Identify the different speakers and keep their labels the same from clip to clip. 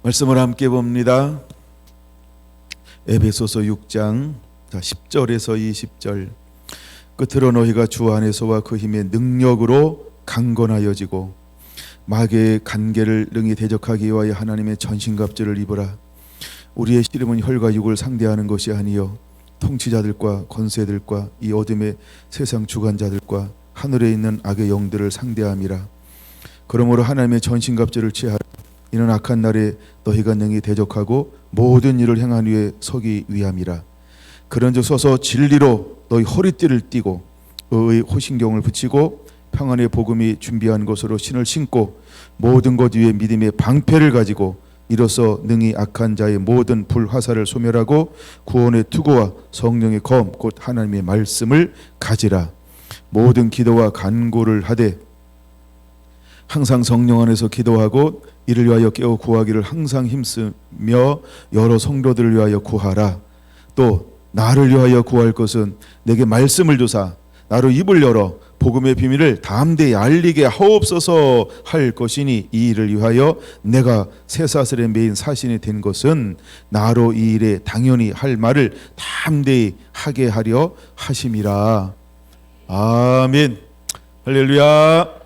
Speaker 1: 말씀을 함께 봅니다. 에베소서 6장 10절에서 20절. 끝으로 너희가 주 안에서와 그 힘의 능력으로 강건하여지고 마귀의 간계를 능히 대적하기 위하여 하나님의 전신갑주를 입으라. 우리의 씨름은 혈과 육을 상대하는 것이 아니요 통치자들과 권세들과 이 어둠의 세상 주관자들과 하늘에 있는 악의 영들을 상대함이라. 그러므로 하나님의 전신갑주를 취하라. 이는 악한 날에 너희가 능히 대적하고 모든 일을 행한 후에 서기 위함이라. 그런즉 서서 진리로 너희 허리띠를 띠고 의의 호신경을 붙이고 평안의 복음이 준비한 것으로 신을 신고 모든 것 위에 믿음의 방패를 가지고 이로써 능히 악한 자의 모든 불화살을 소멸하고 구원의 투구와 성령의 검 곧 하나님의 말씀을 가지라. 모든 기도와 간구를 하되 항상 성령 안에서 기도하고 이를 위하여 깨어 구하기를 항상 힘쓰며 여러 성도들을 위하여 구하라. 또 나를 위하여 구할 것은 내게 말씀을 주사 나로 입을 열어 복음의 비밀을 담대히 알리게 하옵소서 할 것이니 이 일을 위하여 내가 쇠사슬에 매인 사신이 된 것은 나로 이 일에 당연히 할 말을 담대히 하게 하려 하심이라. 아멘. 할렐루야.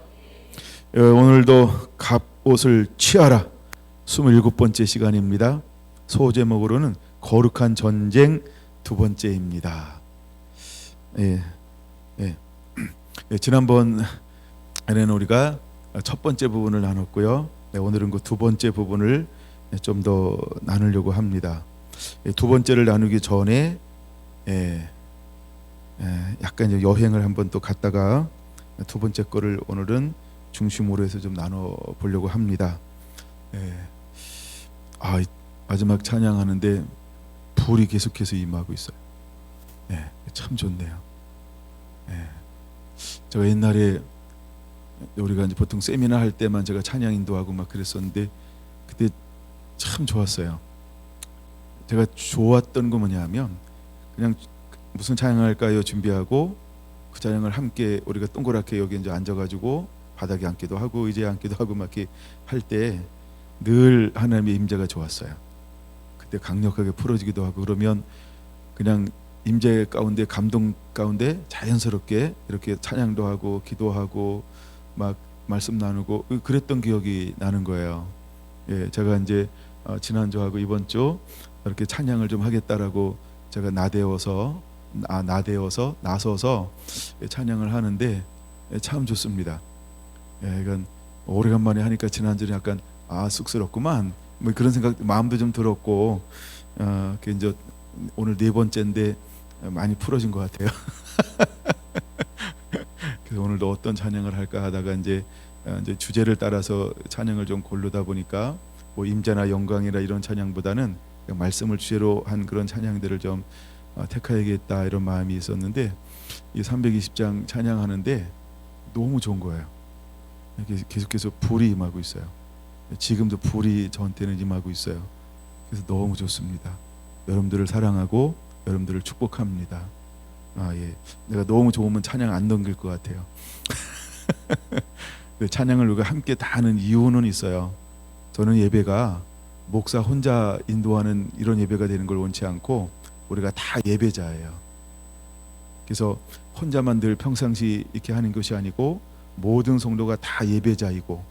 Speaker 1: 오늘도 갑옷을 취하라 27번째 시간입니다. 소제목으로는 거룩한 전쟁 두 번째입니다. 지난번에는 우리가 첫 번째 부분을 나눴고요. 오늘은 그 두 번째 부분을 좀 더 나누려고 합니다. 두 번째를 나누기 전에 약간 이제 여행을 한번 또 갔다가 두 번째 거를 오늘은 중심으로 해서 좀 나눠 보려고 합니다. 마지막 찬양하는데 불이 계속해서 임하고 있어요. 참 좋네요. 제가 옛날에 우리가 이제 보통 세미나 할 때만 제가 찬양 인도하고 막 그랬었는데 그때 참 좋았어요. 제가 좋았던 거 뭐냐면 그냥 무슨 찬양할까요 준비하고 그 찬양을 함께 우리가 동그랗게 여기 이제 앉아가지고 바닥에 앉기도 하고 의자에 앉기도 하고 막 이렇게 할 때 늘 하나님의 임재가 좋았어요. 그때 강력하게 풀어지기도 하고 그러면 그냥 임재 가운데 감동 가운데 자연스럽게 이렇게 찬양도 하고 기도하고 막 말씀 나누고 그랬던 기억이 나는 거예요. 제가 이제 지난주하고 이번 주 이렇게 찬양을 좀 하겠다라고 제가 나서서 찬양을 하는데 참 좋습니다. 이건 오래간만에 하니까 지난주에 약간 쑥스럽구만 뭐 그런 생각 마음도 좀 들었고 이제 오늘 네 번째인데 많이 풀어진 것 같아요. 그래서 오늘도 어떤 찬양을 할까 하다가 이제 주제를 따라서 찬양을 좀 고르다 보니까 뭐 임재나 영광이라 이런 찬양보다는 말씀을 주제로 한 그런 찬양들을 좀 택하야겠다 이런 마음이 있었는데 이 320장 찬양하는데 너무 좋은 거예요. 계속해서 불이 임하고 있어요. 지금도 불이 저한테는 임하고 있어요. 그래서 너무 좋습니다. 여러분들을 사랑하고 여러분들을 축복합니다. 내가 너무 좋으면 찬양 안 넘길 것 같아요. 찬양을 우리가 함께 다 하는 이유는 있어요. 저는 예배가 목사 혼자 인도하는 이런 예배가 되는 걸 원치 않고 우리가 다 예배자예요. 그래서 혼자만 늘 평상시 이렇게 하는 것이 아니고 모든 성도가 다 예배자이고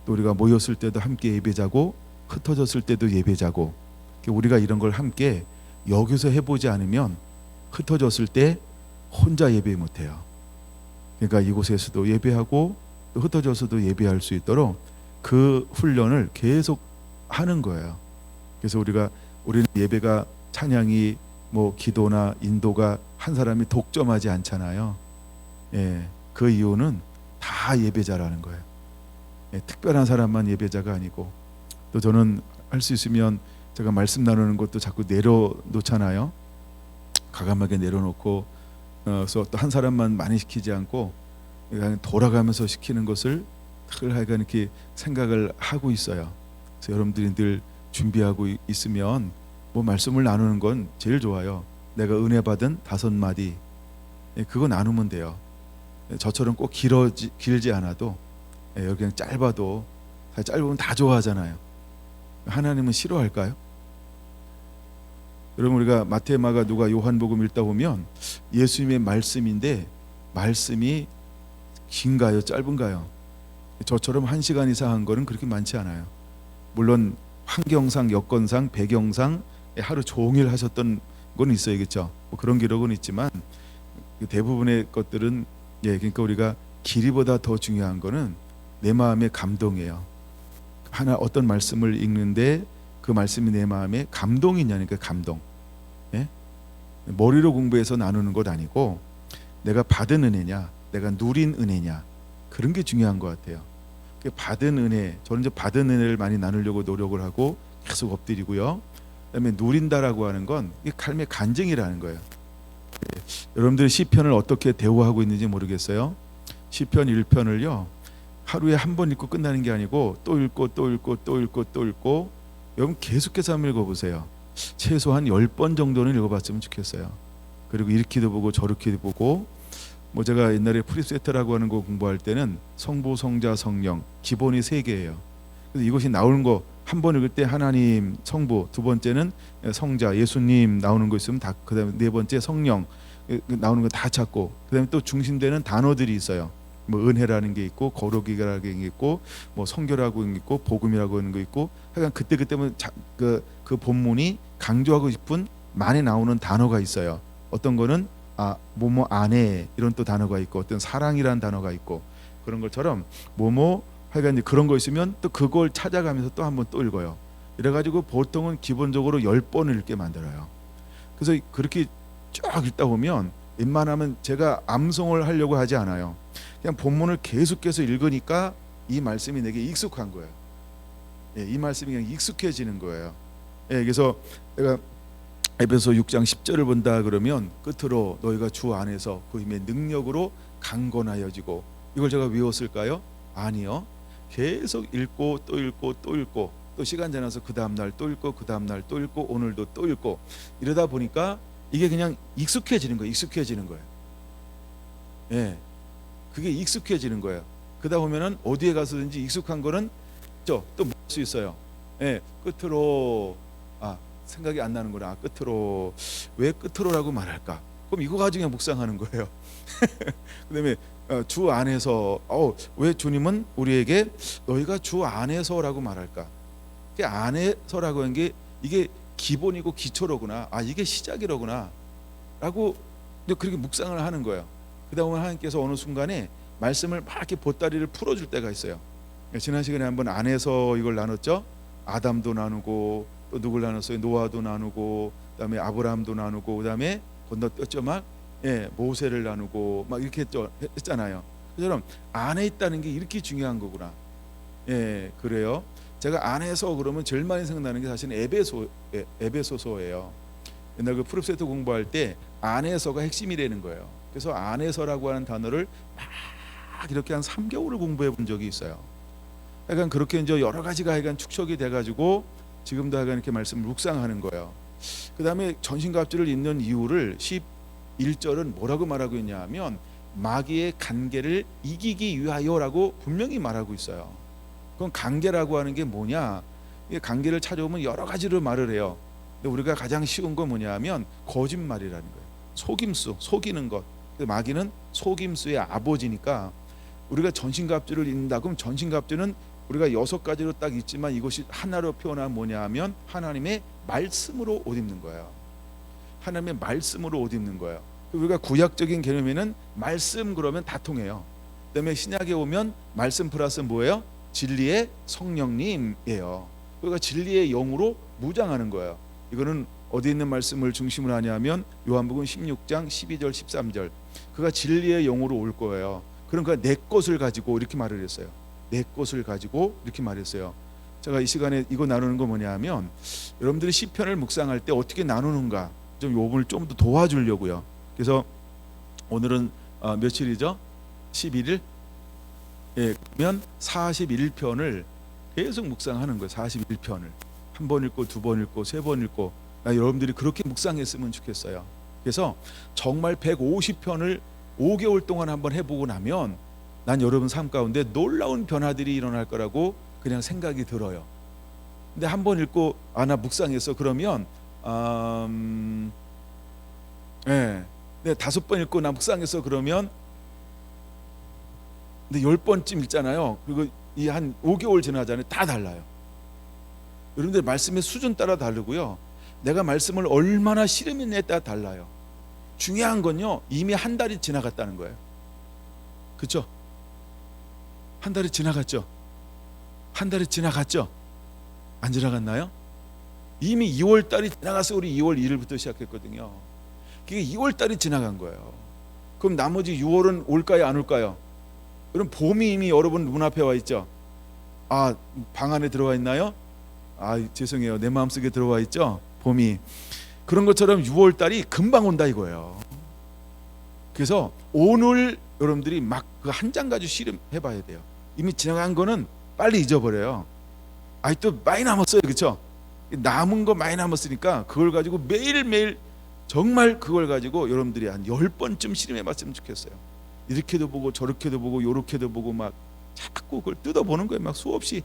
Speaker 1: 또 우리가 모였을 때도 함께 예배자고 흩어졌을 때도 예배자고 우리가 이런 걸 함께 여기서 해보지 않으면 흩어졌을 때 혼자 예배 못해요. 그러니까 이곳에서도 예배하고 또 흩어져서도 예배할 수 있도록 그 훈련을 계속 하는 거예요. 그래서 우리는 예배가 찬양이 뭐 기도나 인도가 한 사람이 독점하지 않잖아요. 그 이유는 다 예배자라는 거예요. 특별한 사람만 예배자가 아니고 또 저는 할 수 있으면 제가 말씀 나누는 것도 자꾸 내려놓잖아요. 과감하게 내려놓고 또 한 사람만 많이 시키지 않고 그냥 돌아가면서 시키는 것을 늘 하여간 이렇게 생각을 하고 있어요. 그래서 여러분들이 늘 준비하고 있으면 뭐 말씀을 나누는 건 제일 좋아요. 내가 은혜 받은 5마디 그거 나누면 돼요. 저처럼 꼭 길지 않아도 여기 그냥 짧아도 짧으면 다 좋아하잖아요. 하나님은 싫어할까요? 여러분, 우리가 마태, 마가, 누가, 요한복음 읽다 보면 예수님의 말씀인데 말씀이 긴가요, 짧은가요? 저처럼 1시간 이상 한 거는 그렇게 많지 않아요. 물론 환경상, 여건상, 배경상 하루 종일 하셨던 건 있어야겠죠. 뭐 그런 기록은 있지만 대부분의 것들은 그러니까 우리가 길이보다 더 중요한 거는 내 마음의 감동이에요. 하나 어떤 말씀을 읽는데 그 말씀이 내 마음에 감동이 있냐니까, 감동. 예? 머리로 공부해서 나누는 것 아니고 내가 받은 은혜냐, 내가 누린 은혜냐, 그런 게 중요한 것 같아요. 받은 은혜, 저는 이제 받은 은혜를 많이 나누려고 노력을 하고 계속 엎드리고요. 그다음에 누린다라고 하는 건 이게 삶의 간증이라는 거예요. 여러분들 시편을 어떻게 대우하고 있는지 모르겠어요. 시편 1편을요 하루에 한 번 읽고 끝나는 게 아니고 또 읽고 또 읽고 또 읽고 또 읽고, 여러분 계속해서 한번 읽어보세요. 최소한 10번 정도는 읽어봤으면 좋겠어요. 그리고 이렇게도 보고 저렇게도 보고, 뭐 제가 옛날에 프리세트라고 하는 거 공부할 때는 성부, 성자, 성령 기본이 3개예요. 그래서 이것이 나오는 거 한 번 읽을 때 하나님, 성부, 두 번째는 성자, 예수님 나오는 거 있으면 다, 그다음에 네 번째 성령 나오는 거 다 찾고, 그다음에 또 중심되는 단어들이 있어요. 뭐 은혜라는 게 있고, 거룩이라는 게 있고, 뭐 성결하고 있고, 복음이라고 하는 거 있고, 하여간 그때그때면 그 본문이 강조하고 싶은 많이 나오는 단어가 있어요. 어떤 거는 뭐뭐 안에 이런 또 단어가 있고, 어떤 사랑이라는 단어가 있고, 그런 것처럼 뭐뭐 하여간 그런 거 있으면 또 그걸 찾아가면서 또 한 번 또 읽어요. 이래가지고 보통은 기본적으로 10번을 읽게 만들어요. 그래서 그렇게 쭉 읽다 보면 웬만하면 제가 암송을 하려고 하지 않아요. 그냥 본문을 계속해서 읽으니까 이 말씀이 내게 익숙한 거예요. 이 말씀이 그냥 익숙해지는 거예요. 그래서 내가 에베소 6장 10절을 본다 그러면 끝으로 너희가 주 안에서 그 힘의 능력으로 강건하여지고, 이걸 제가 외웠을까요? 아니요. 계속 읽고 또 읽고 또 읽고, 또 시간 지나서 그 다음 날 또 읽고, 그 다음 날 또 읽고, 오늘도 또 읽고, 이러다 보니까 이게 그냥 익숙해지는 거예요. 익숙해지는 거예요. 그게 익숙해지는 거예요. 그러다 보면은 어디에 가서든지 익숙한 거는 또 볼 수 있어요. 끝으로 생각이 안 나는구나. 끝으로, 왜 끝으로라고 말할까? 그럼 이거 가지고 묵상하는 거예요. 그다음에 주 안에서 왜 주님은 우리에게 너희가 주 안에서라고 말할까? 그 안에서라고 하는 게 이게 기본이고 기초로구나. 이게 시작이로구나. 라고 그렇게 묵상을 하는 거예요. 그러다 보면 하나님께서 어느 순간에 말씀을 막 이렇게 보따리를 풀어줄 때가 있어요. 지난 시간에 한번 안에서 이걸 나눴죠. 아담도 나누고, 또 누굴 나눴어요? 노아도 나누고, 그다음에 아브라함도 나누고, 그다음에 건너뛰었죠. 막 모세를 나누고 막 이렇게 했잖아요. 그처럼 안에 있다는 게 이렇게 중요한 거구나. 그래요. 제가 안에서 그러면 제일 많이 생각나는 게 사실은 에베소서예요. 옛날 그 프로세트 공부할 때 안에서가 핵심이 되는 거예요. 그래서 안에서라고 하는 단어를 막 이렇게 한 3개월을 공부해 본 적이 있어요. 약간 그렇게 이제 여러 가지가 약간 축적이 돼가지고 지금도 약간 이렇게 말씀을 묵상하는 거예요. 그 다음에 전신갑주를 입는 이유를 11절은 뭐라고 말하고 있냐면 마귀의 간계를 이기기 위하여라고 분명히 말하고 있어요. 그럼 간계라고 하는 게 뭐냐? 이 간계를 찾아오면 여러 가지로 말을 해요. 근데 우리가 가장 쉬운 건 뭐냐면 거짓말이라는 거예요. 속임수, 속이는 것. 마귀는 속임수의 아버지니까 우리가 전신갑주를 입는다. 그럼 전신갑주는 우리가 6가지로 딱 있지만 이것이 하나로 표현하면 뭐냐 하면 하나님의 말씀으로 옷 입는 거예요. 하나님의 말씀으로 옷 입는 거예요. 우리가 구약적인 개념에는 말씀 그러면 다 통해요. 그다음에 신약에 오면 말씀 플러스 뭐예요? 진리의 성령님이에요. 우리가 진리의 영으로 무장하는 거예요. 이거는 어디 있는 말씀을 중심으로 하냐면 요한복음 16장 12절 13절. 그가 진리의 영으로 올 거예요. 그러니까 내 것을 가지고 이렇게 말을 했어요. 내 것을 가지고 이렇게 말했어요. 제가 이 시간에 이거 나누는 거 뭐냐면 여러분들이 시편을 묵상할 때 어떻게 나누는가 좀 요번을 좀 더 도와주려고요. 그래서 오늘은 며칠이죠? 11일? 그러면 41편을 계속 묵상하는 거예요. 41편을 한 번 읽고 두 번 읽고 세 번 읽고, 여러분들이 그렇게 묵상했으면 좋겠어요. 그래서 정말 150편을 5개월 동안 한번 해보고 나면 난 여러분 삶 가운데 놀라운 변화들이 일어날 거라고 그냥 생각이 들어요. 근데 한 번 읽고 나 묵상했어 그러면 네, 5번 읽고 나 묵상했어 그러면 근데 10번쯤 읽잖아요. 그리고 이 한 5개월 지나잖아요. 다 달라요. 여러분들 말씀의 수준 따라 다르고요. 내가 말씀을 얼마나 실험했냐에 따라 달라요. 중요한 건요, 이미 한 달이 지나갔다는 거예요. 그렇죠? 한 달이 지나갔죠? 한 달이 지나갔죠? 안 지나갔나요? 이미 2월 달이 지나가서 우리 2월 1일부터 시작했거든요. 그게 2월 달이 지나간 거예요. 그럼 나머지 6월은 올까요, 안 올까요? 그럼 봄이 이미 여러분 문 앞에 와 있죠? 방 안에 들어와 있나요? 죄송해요. 내 마음속에 들어와 있죠? 봄이. 그런 것처럼 6월 달이 금방 온다 이거예요. 그래서 오늘 여러분들이 막 그 한 장 가지고 실험해 봐야 돼요. 이미 지나간 거는 빨리 잊어버려요. 또 많이 남았어요. 그렇죠? 남은 거 많이 남았으니까 그걸 가지고 매일매일 정말 그걸 가지고 여러분들이 한 10번쯤 실험해 봤으면 좋겠어요. 이렇게도 보고 저렇게도 보고 요렇게도 보고 막 자꾸 그걸 뜯어보는 거예요. 막 수없이.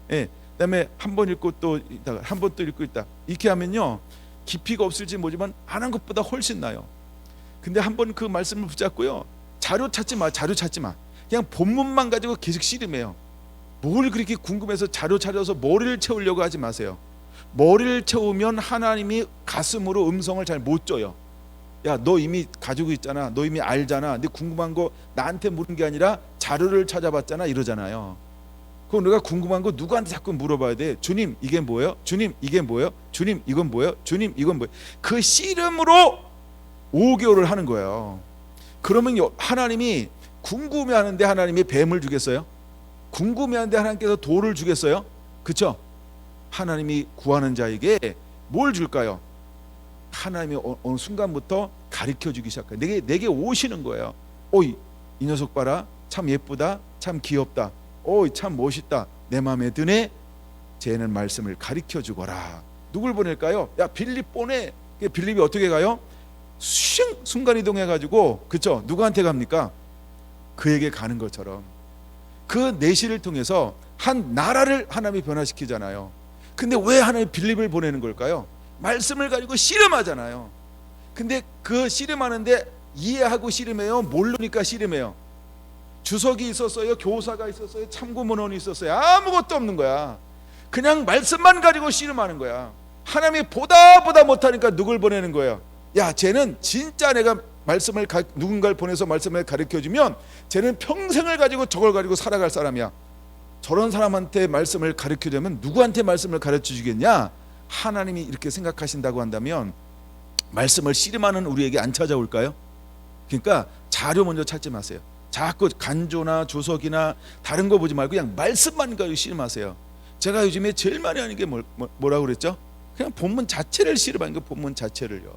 Speaker 1: 그다음에 한 번 읽고 또 있다가 한 번 또 읽고 있다. 이렇게 하면요, 깊이가 없을지 모르지만 안 한 것보다 훨씬 나요. 근데 한 번 그 말씀을 붙잡고요, 자료 찾지 마. 그냥 본문만 가지고 계속 씨름해요. 뭘 그렇게 궁금해서 자료 찾아서 머리를 채우려고 하지 마세요. 머리를 채우면 하나님이 가슴으로 음성을 잘 못 줘요. 야, 너 이미 가지고 있잖아. 너 이미 알잖아. 근데 궁금한 거 나한테 물은 게 아니라 자료를 찾아봤잖아 이러잖아요. 그럼 내가 궁금한 거 누구한테 자꾸 물어봐야 돼. 주님 이게 뭐예요? 주님 이게 뭐예요? 주님 이건 뭐예요? 주님 이건 뭐예요? 그 씨름으로 5개월을 하는 거예요. 그러면 하나님이 궁금해하는데 하나님이 뱀을 주겠어요? 궁금해하는데 하나님께서 돌을 주겠어요? 그렇죠? 하나님이 구하는 자에게 뭘 줄까요? 하나님이 어느 순간부터 가르쳐주기 시작해요. 내게 오시는 거예요. 이 녀석 봐라. 참 예쁘다. 참 귀엽다. 참 멋있다. 내 마음에 드네. 쟤는 말씀을 가르쳐주거라. 누굴 보낼까요? 야, 빌립 보내. 빌립이 어떻게 가요? 순간이동해가지고, 그쵸? 누구한테 갑니까? 그에게 가는 것처럼 그 내시를 통해서 한 나라를 하나님이 변화시키잖아요. 근데 왜 하나님이 빌립을 보내는 걸까요? 말씀을 가지고 씨름하잖아요. 근데 그 씨름하는데 이해하고 씨름해요? 모르니까 씨름해요? 주석이 있었어요? 교사가 있었어요? 참고문헌이 있었어요? 아무것도 없는 거야. 그냥 말씀만 가지고 씨름하는 거야. 하나님이 보다 못하니까 누굴 보내는 거예요? 야, 쟤는 진짜 내가 누군가를 보내서 말씀을 가르쳐주면 쟤는 평생을 가지고 저걸 가지고 살아갈 사람이야. 저런 사람한테 말씀을 가르치려면 누구한테 말씀을 가르쳐주겠냐? 하나님이 이렇게 생각하신다고 한다면 말씀을 씨름하는 우리에게 안 찾아올까요? 그러니까 자료 먼저 찾지 마세요. 자꾸 간조나 주석이나 다른 거 보지 말고 그냥 말씀만 가지고 씨름하세요. 제가 요즘에 제일 많이 하는 게 뭐라고 그랬죠? 그냥 본문 자체를 씨름하는 거, 본문 자체를요.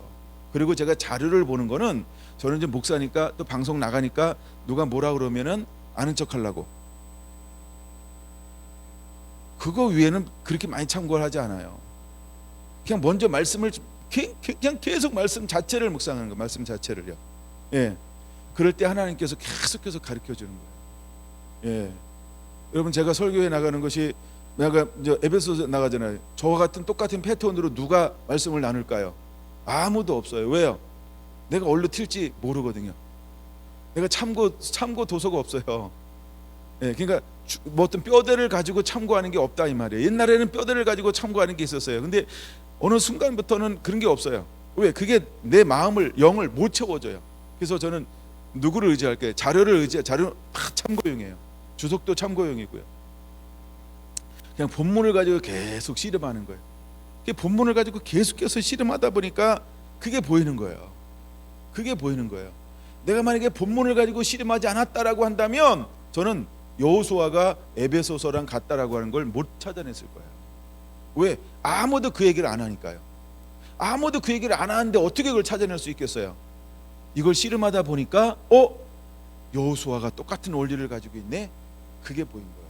Speaker 1: 그리고 제가 자료를 보는 거는 저는 이제 목사니까 또 방송 나가니까 누가 뭐라 그러면은 아는 척 하려고, 그거 위에는 그렇게 많이 참고를 하지 않아요. 그냥 먼저 말씀을 그냥 계속 말씀 자체를 묵상하는 거예요. 말씀 자체를요. 그럴 때 하나님께서 계속해서 가르쳐 주는 거예요. 여러분, 제가 설교에 나가는 것이, 내가 이제 에베소서 나가잖아요. 저와 같은 똑같은 패턴으로 누가 말씀을 나눌까요? 아무도 없어요. 왜요? 내가 어디로 튈지 모르거든요. 내가 참고 도서가 없어요. 그러니까 뭐 어떤 뼈대를 가지고 참고하는 게 없다 이 말이에요. 옛날에는 뼈대를 가지고 참고하는 게 있었어요. 근데 어느 순간부터는 그런 게 없어요. 왜? 그게 내 마음을, 영을 못 채워줘요. 그래서 저는 누구를 의지할게요? 자료를 자료는 다 참고용이에요. 주석도 참고용이고요. 그냥 본문을 가지고 계속 씨름하는 거예요. 본문을 가지고 계속해서 씨름하다 보니까 그게 보이는 거예요. 그게 보이는 거예요. 내가 만약에 본문을 가지고 씨름하지 않았다라고 한다면 저는 여호수아가 에베소서랑 같다라고 하는 걸 못 찾아냈을 거예요. 왜? 아무도 그 얘기를 안 하니까요. 아무도 그 얘기를 안 하는데 어떻게 그걸 찾아낼 수 있겠어요? 이걸 씨름하다 보니까 여호수아가 똑같은 원리를 가지고 있네. 그게 보인 거예요.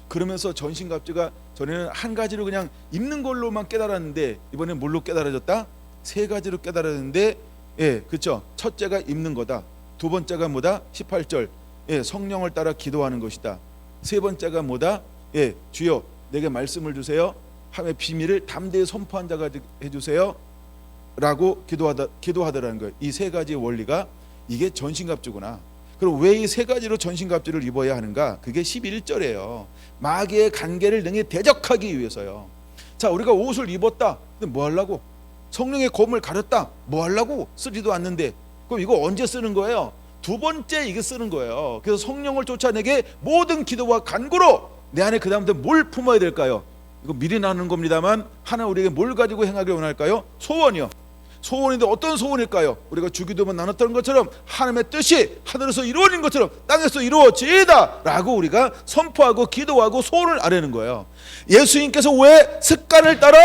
Speaker 1: 그러면서 전신갑주가 전에는 한 가지로 그냥 입는 걸로만 깨달았는데 이번엔 뭘로 깨달아졌다? 3가지로 깨달았는데, 그렇죠. 첫째가 입는 거다. 두 번째가 뭐다? 18절. 성령을 따라 기도하는 것이다. 세 번째가 뭐다? 주여 내게 말씀을 주세요. 함의 비밀을 담대히 선포한 자가 해주세요 라고 기도하더라는 거예요. 이 세 가지 원리가 이게 전신갑주구나. 그럼 왜 이 세 가지로 전신갑주를 입어야 하는가? 그게 11절이에요. 마귀의 간계를 능히 대적하기 위해서요. 자, 우리가 옷을 입었다. 근데 뭐 하려고? 성령의 검을 가렸다. 뭐 하려고? 쓰지도 않는데. 그럼 이거 언제 쓰는 거예요? 두 번째 이게 쓰는 거예요. 그래서 성령을 쫓아내게 모든 기도와 간구로 내 안에 그 다음부터 뭘 품어야 될까요? 이거 미리 나누는 겁니다만 하나님 우리에게 뭘 가지고 행하길 원할까요? 소원이요. 소원인데 어떤 소원일까요? 우리가 주기도문 나눴던 것처럼 하나님의 뜻이 하늘에서 이루어진 것처럼 땅에서 이루어지이다 라고 우리가 선포하고 기도하고 소원을 아뢰는 거예요. 예수님께서 왜 습관을 따라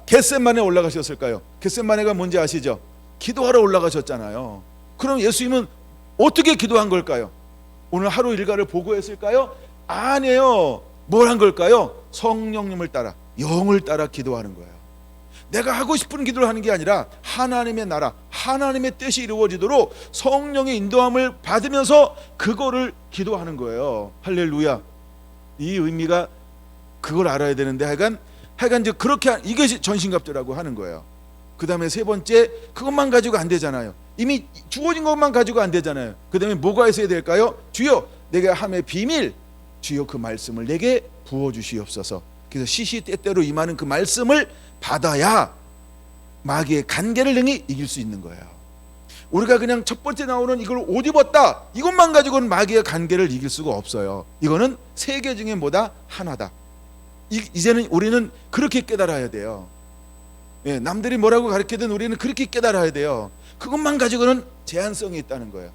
Speaker 1: 겟세마네에 올라가셨을까요? 겟세마네가 뭔지 아시죠? 기도하러 올라가셨잖아요. 그럼 예수님은 어떻게 기도한 걸까요? 오늘 하루 일과를 보고했을까요? 아니에요. 뭘 한 걸까요? 성령님을 따라, 영을 따라 기도하는 거예요. 내가 하고 싶은 기도를 하는 게 아니라 하나님의 나라, 하나님의 뜻이 이루어지도록 성령의 인도함을 받으면서 그거를 기도하는 거예요. 할렐루야. 이 의미가 그걸 알아야 되는데 하여간 이제 그렇게 이것이 전신갑주라고 하는 거예요. 그 다음에 세 번째, 그것만 가지고 안 되잖아요. 이미 주어진 것만 가지고 안 되잖아요. 그 다음에 뭐가 있어야 될까요? 주여 내게 함의 비밀, 주여 그 말씀을 내게 부어주시옵소서. 그래서 시시때때로 임하는 그 말씀을 받아야 마귀의 간계를 능히 이길 수 있는 거예요. 우리가 그냥 첫 번째 나오는 이걸 옷 입었다, 이것만 가지고는 마귀의 간계를 이길 수가 없어요. 이거는 세 개 중에 뭐다? 하나다. 이제는 우리는 그렇게 깨달아야 돼요. 예, 남들이 뭐라고 가르치든 우리는 그렇게 깨달아야 돼요. 그것만 가지고는 제한성이 있다는 거예요.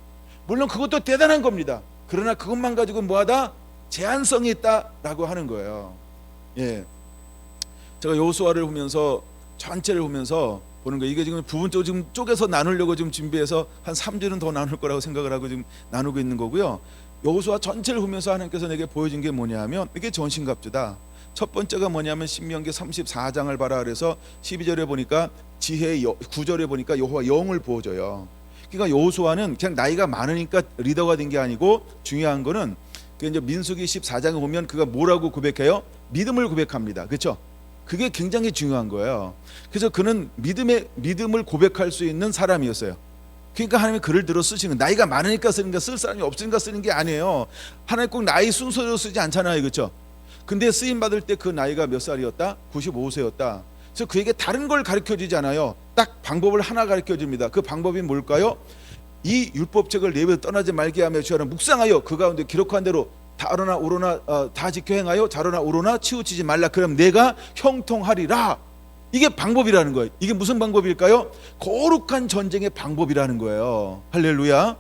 Speaker 1: 물론 그것도 대단한 겁니다. 그러나 그것만 가지고 뭐하다? 제한성이 있다라고 하는 거예요. 예, 제가 여호수아를 보면서 전체를 보면서 보는 거예요. 이게 지금 부분적으로 지금 쪼개서 나누려고 지금 준비해서 한 3주는 더 나눌 거라고 생각을 하고 지금 나누고 있는 거고요. 여호수아 전체를 보면서 하나님께서 내게 보여준 게 뭐냐면 이게 전신갑주다. 첫 번째가 뭐냐면 신명기 34장을 봐라 그래서 12절에 보니까 지혜, 9절에 보니까 여호와 영을 부어줘요. 그러니까 여호수아는 그냥 나이가 많으니까 리더가 된 게 아니고 중요한 거는 이제 민수기 14장에 보면 그가 뭐라고 고백해요? 믿음을 고백합니다. 그렇죠? 그게 굉장히 중요한 거예요. 그래서 그는 믿음을 고백할 수 있는 사람이었어요. 그러니까 하나님이 그를 들어 쓰시는, 나이가 많으니까 쓰는 게, 쓸 사람이 없으니까 쓰는 게 아니에요. 하나님 꼭 나이 순서로 쓰지 않잖아요. 그렇죠? 근데 쓰임 받을 때 그 나이가 몇 살이었다? 95세였다. 그래서 그에게 다른 걸 가르쳐 주지 않아요. 딱 방법을 하나 가르쳐 줍니다. 그 방법이 뭘까요? 이 율법책을 내버려 떠나지 말게 하며 주하라 묵상하여 그 가운데 기록한 대로 다르나 오로나 다 지켜 행하여 자로나 오로나 치우치지 말라. 그럼 내가 형통하리라. 이게 방법이라는 거예요. 이게 무슨 방법일까요? 거룩한 전쟁의 방법이라는 거예요. 할렐루야.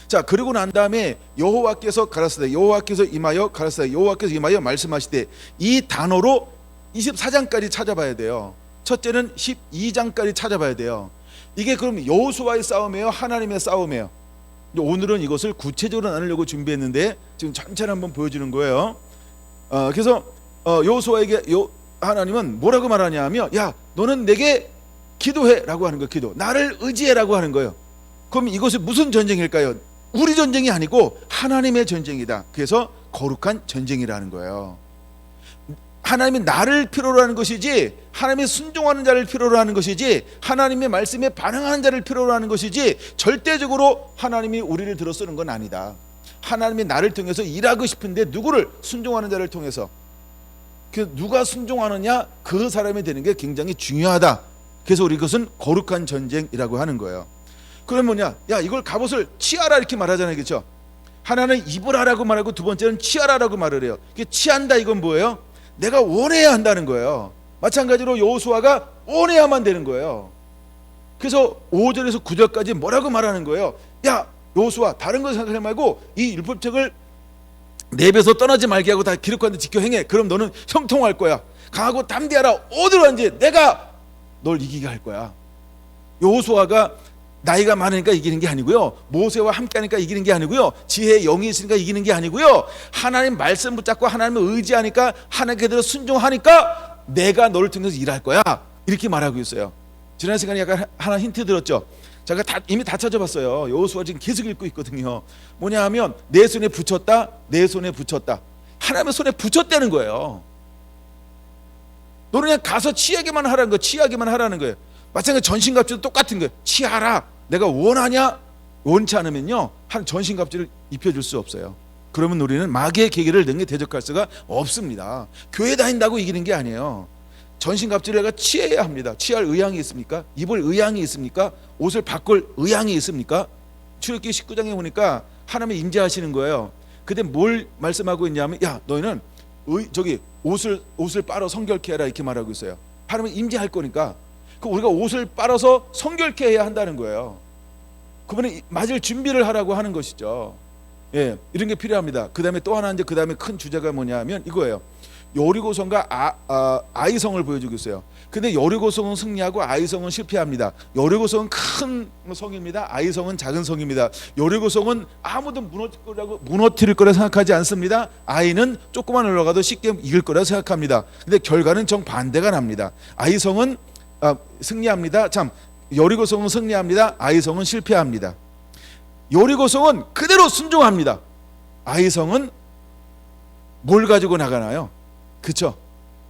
Speaker 1: 자, 그리고 난 다음에 여호와께서 가라사대, 여호와께서 임하여 가라사대, 여호와께서 임하여 말씀하시되, 이 단어로 24장까지 찾아봐야 돼요. 첫째는 12장까지 찾아봐야 돼요. 이게 그럼 여호수아의 싸움이에요? 하나님의 싸움이에요? 오늘은 이것을 구체적으로 나누려고 준비했는데 지금 전체를 한번 보여주는 거예요. 그래서 여호수아에게 하나님은 뭐라고 말하냐면, 야, 너는 내게 기도해라고 하는 거예요. 기도, 나를 의지해라고 하는 거예요. 그럼 이것이 무슨 전쟁일까요? 우리 전쟁이 아니고 하나님의 전쟁이다. 그래서 거룩한 전쟁이라는 거예요. 하나님이 나를 필요로 하는 것이지, 하나님이 순종하는 자를 필요로 하는 것이지, 하나님의 말씀에 반응하는 자를 필요로 하는 것이지, 절대적으로 하나님이 우리를 들어 쓰는 건 아니다. 하나님이 나를 통해서 일하고 싶은데 누구를? 순종하는 자를 통해서. 누가 순종하느냐, 그 사람이 되는 게 굉장히 중요하다. 그래서 우리 이것은 거룩한 전쟁이라고 하는 거예요. 그럼 뭐냐? 야, 이걸 갑옷을 취하라 이렇게 말하잖아요. 그렇죠? 하나는 입으라라고 말하고 두 번째는 취하라라고 말을 해요. 취한다 이건 뭐예요? 내가 원해야 한다는 거예요. 마찬가지로 여호수아가 원해야만 되는 거예요. 그래서 5절에서 9절까지 뭐라고 말하는 거예요? 야, 여호수아, 다른 거 생각하지 말고 이 율법책을 내배서 떠나지 말게 하고 다 기록한 데 지켜 행해. 그럼 너는 형통할 거야. 강하고 담대하라. 어디로 앉지? 내가 널 이기게 할 거야. 여호수아가 나이가 많으니까 이기는 게 아니고요, 모세와 함께 하니까 이기는 게 아니고요, 지혜의 영이 있으니까 이기는 게 아니고요, 하나님 말씀 붙잡고 하나님을 의지하니까, 하나님께 대로 순종하니까 내가 너를 통해서 일할 거야, 이렇게 말하고 있어요. 지난 시간에 약간 하나 힌트 들었죠. 제가 이미 다 찾아봤어요. 여호수아 지금 계속 읽고 있거든요. 뭐냐 하면 내 손에 붙였다, 내 손에 붙였다. 하나님의 손에 붙였다는 거예요. 너는 그냥 가서 취하게만 하라는 거예요. 취하게만 하라는 거예요. 마찬가지 전신갑주도 똑같은 거예요. 취하라. 내가 원하냐? 원치 않으면요 한 전신갑주를 입혀줄 수 없어요. 그러면 우리는 마귀의 계기를 능히 대적할 수가 없습니다. 교회 다닌다고 이기는 게 아니에요. 전신갑주를 내가 취해야 합니다. 취할 의향이 있습니까? 입을 의향이 있습니까? 옷을 바꿀 의향이 있습니까? 출애굽기 19장에 보니까 하나님이 임재하시는 거예요. 근데 뭘 말씀하고 있냐면 야 너희는 저기 옷을 빨아 성결케 해라 이렇게 말하고 있어요. 하나님이 임재할 거니까 그 우리가 옷을 빨아서 성결케 해야 한다는 거예요. 그분이 맞을 준비를 하라고 하는 것이죠. 예, 이런 게 필요합니다. 그 다음에 또 하나 이제 그 다음에 큰 주제가 뭐냐면 이거예요. 여리고성과 아이성을 보여주고 있어요. 근데 여리고성은 승리하고 아이성은 실패합니다. 여리고성은 큰 성입니다. 아이성은 작은 성입니다. 여리고성은 아무도 무너뜨릴 거라 생각하지 않습니다. 아이는 조금만 올라가도 쉽게 이길 거라 생각합니다. 근데 결과는 정반대가 납니다. 아이성은 승리합니다. 여리고성은 승리합니다. 아이성은 실패합니다. 여리고성은 그대로 순종합니다. 아이성은 뭘 가지고 나가나요? 그렇죠?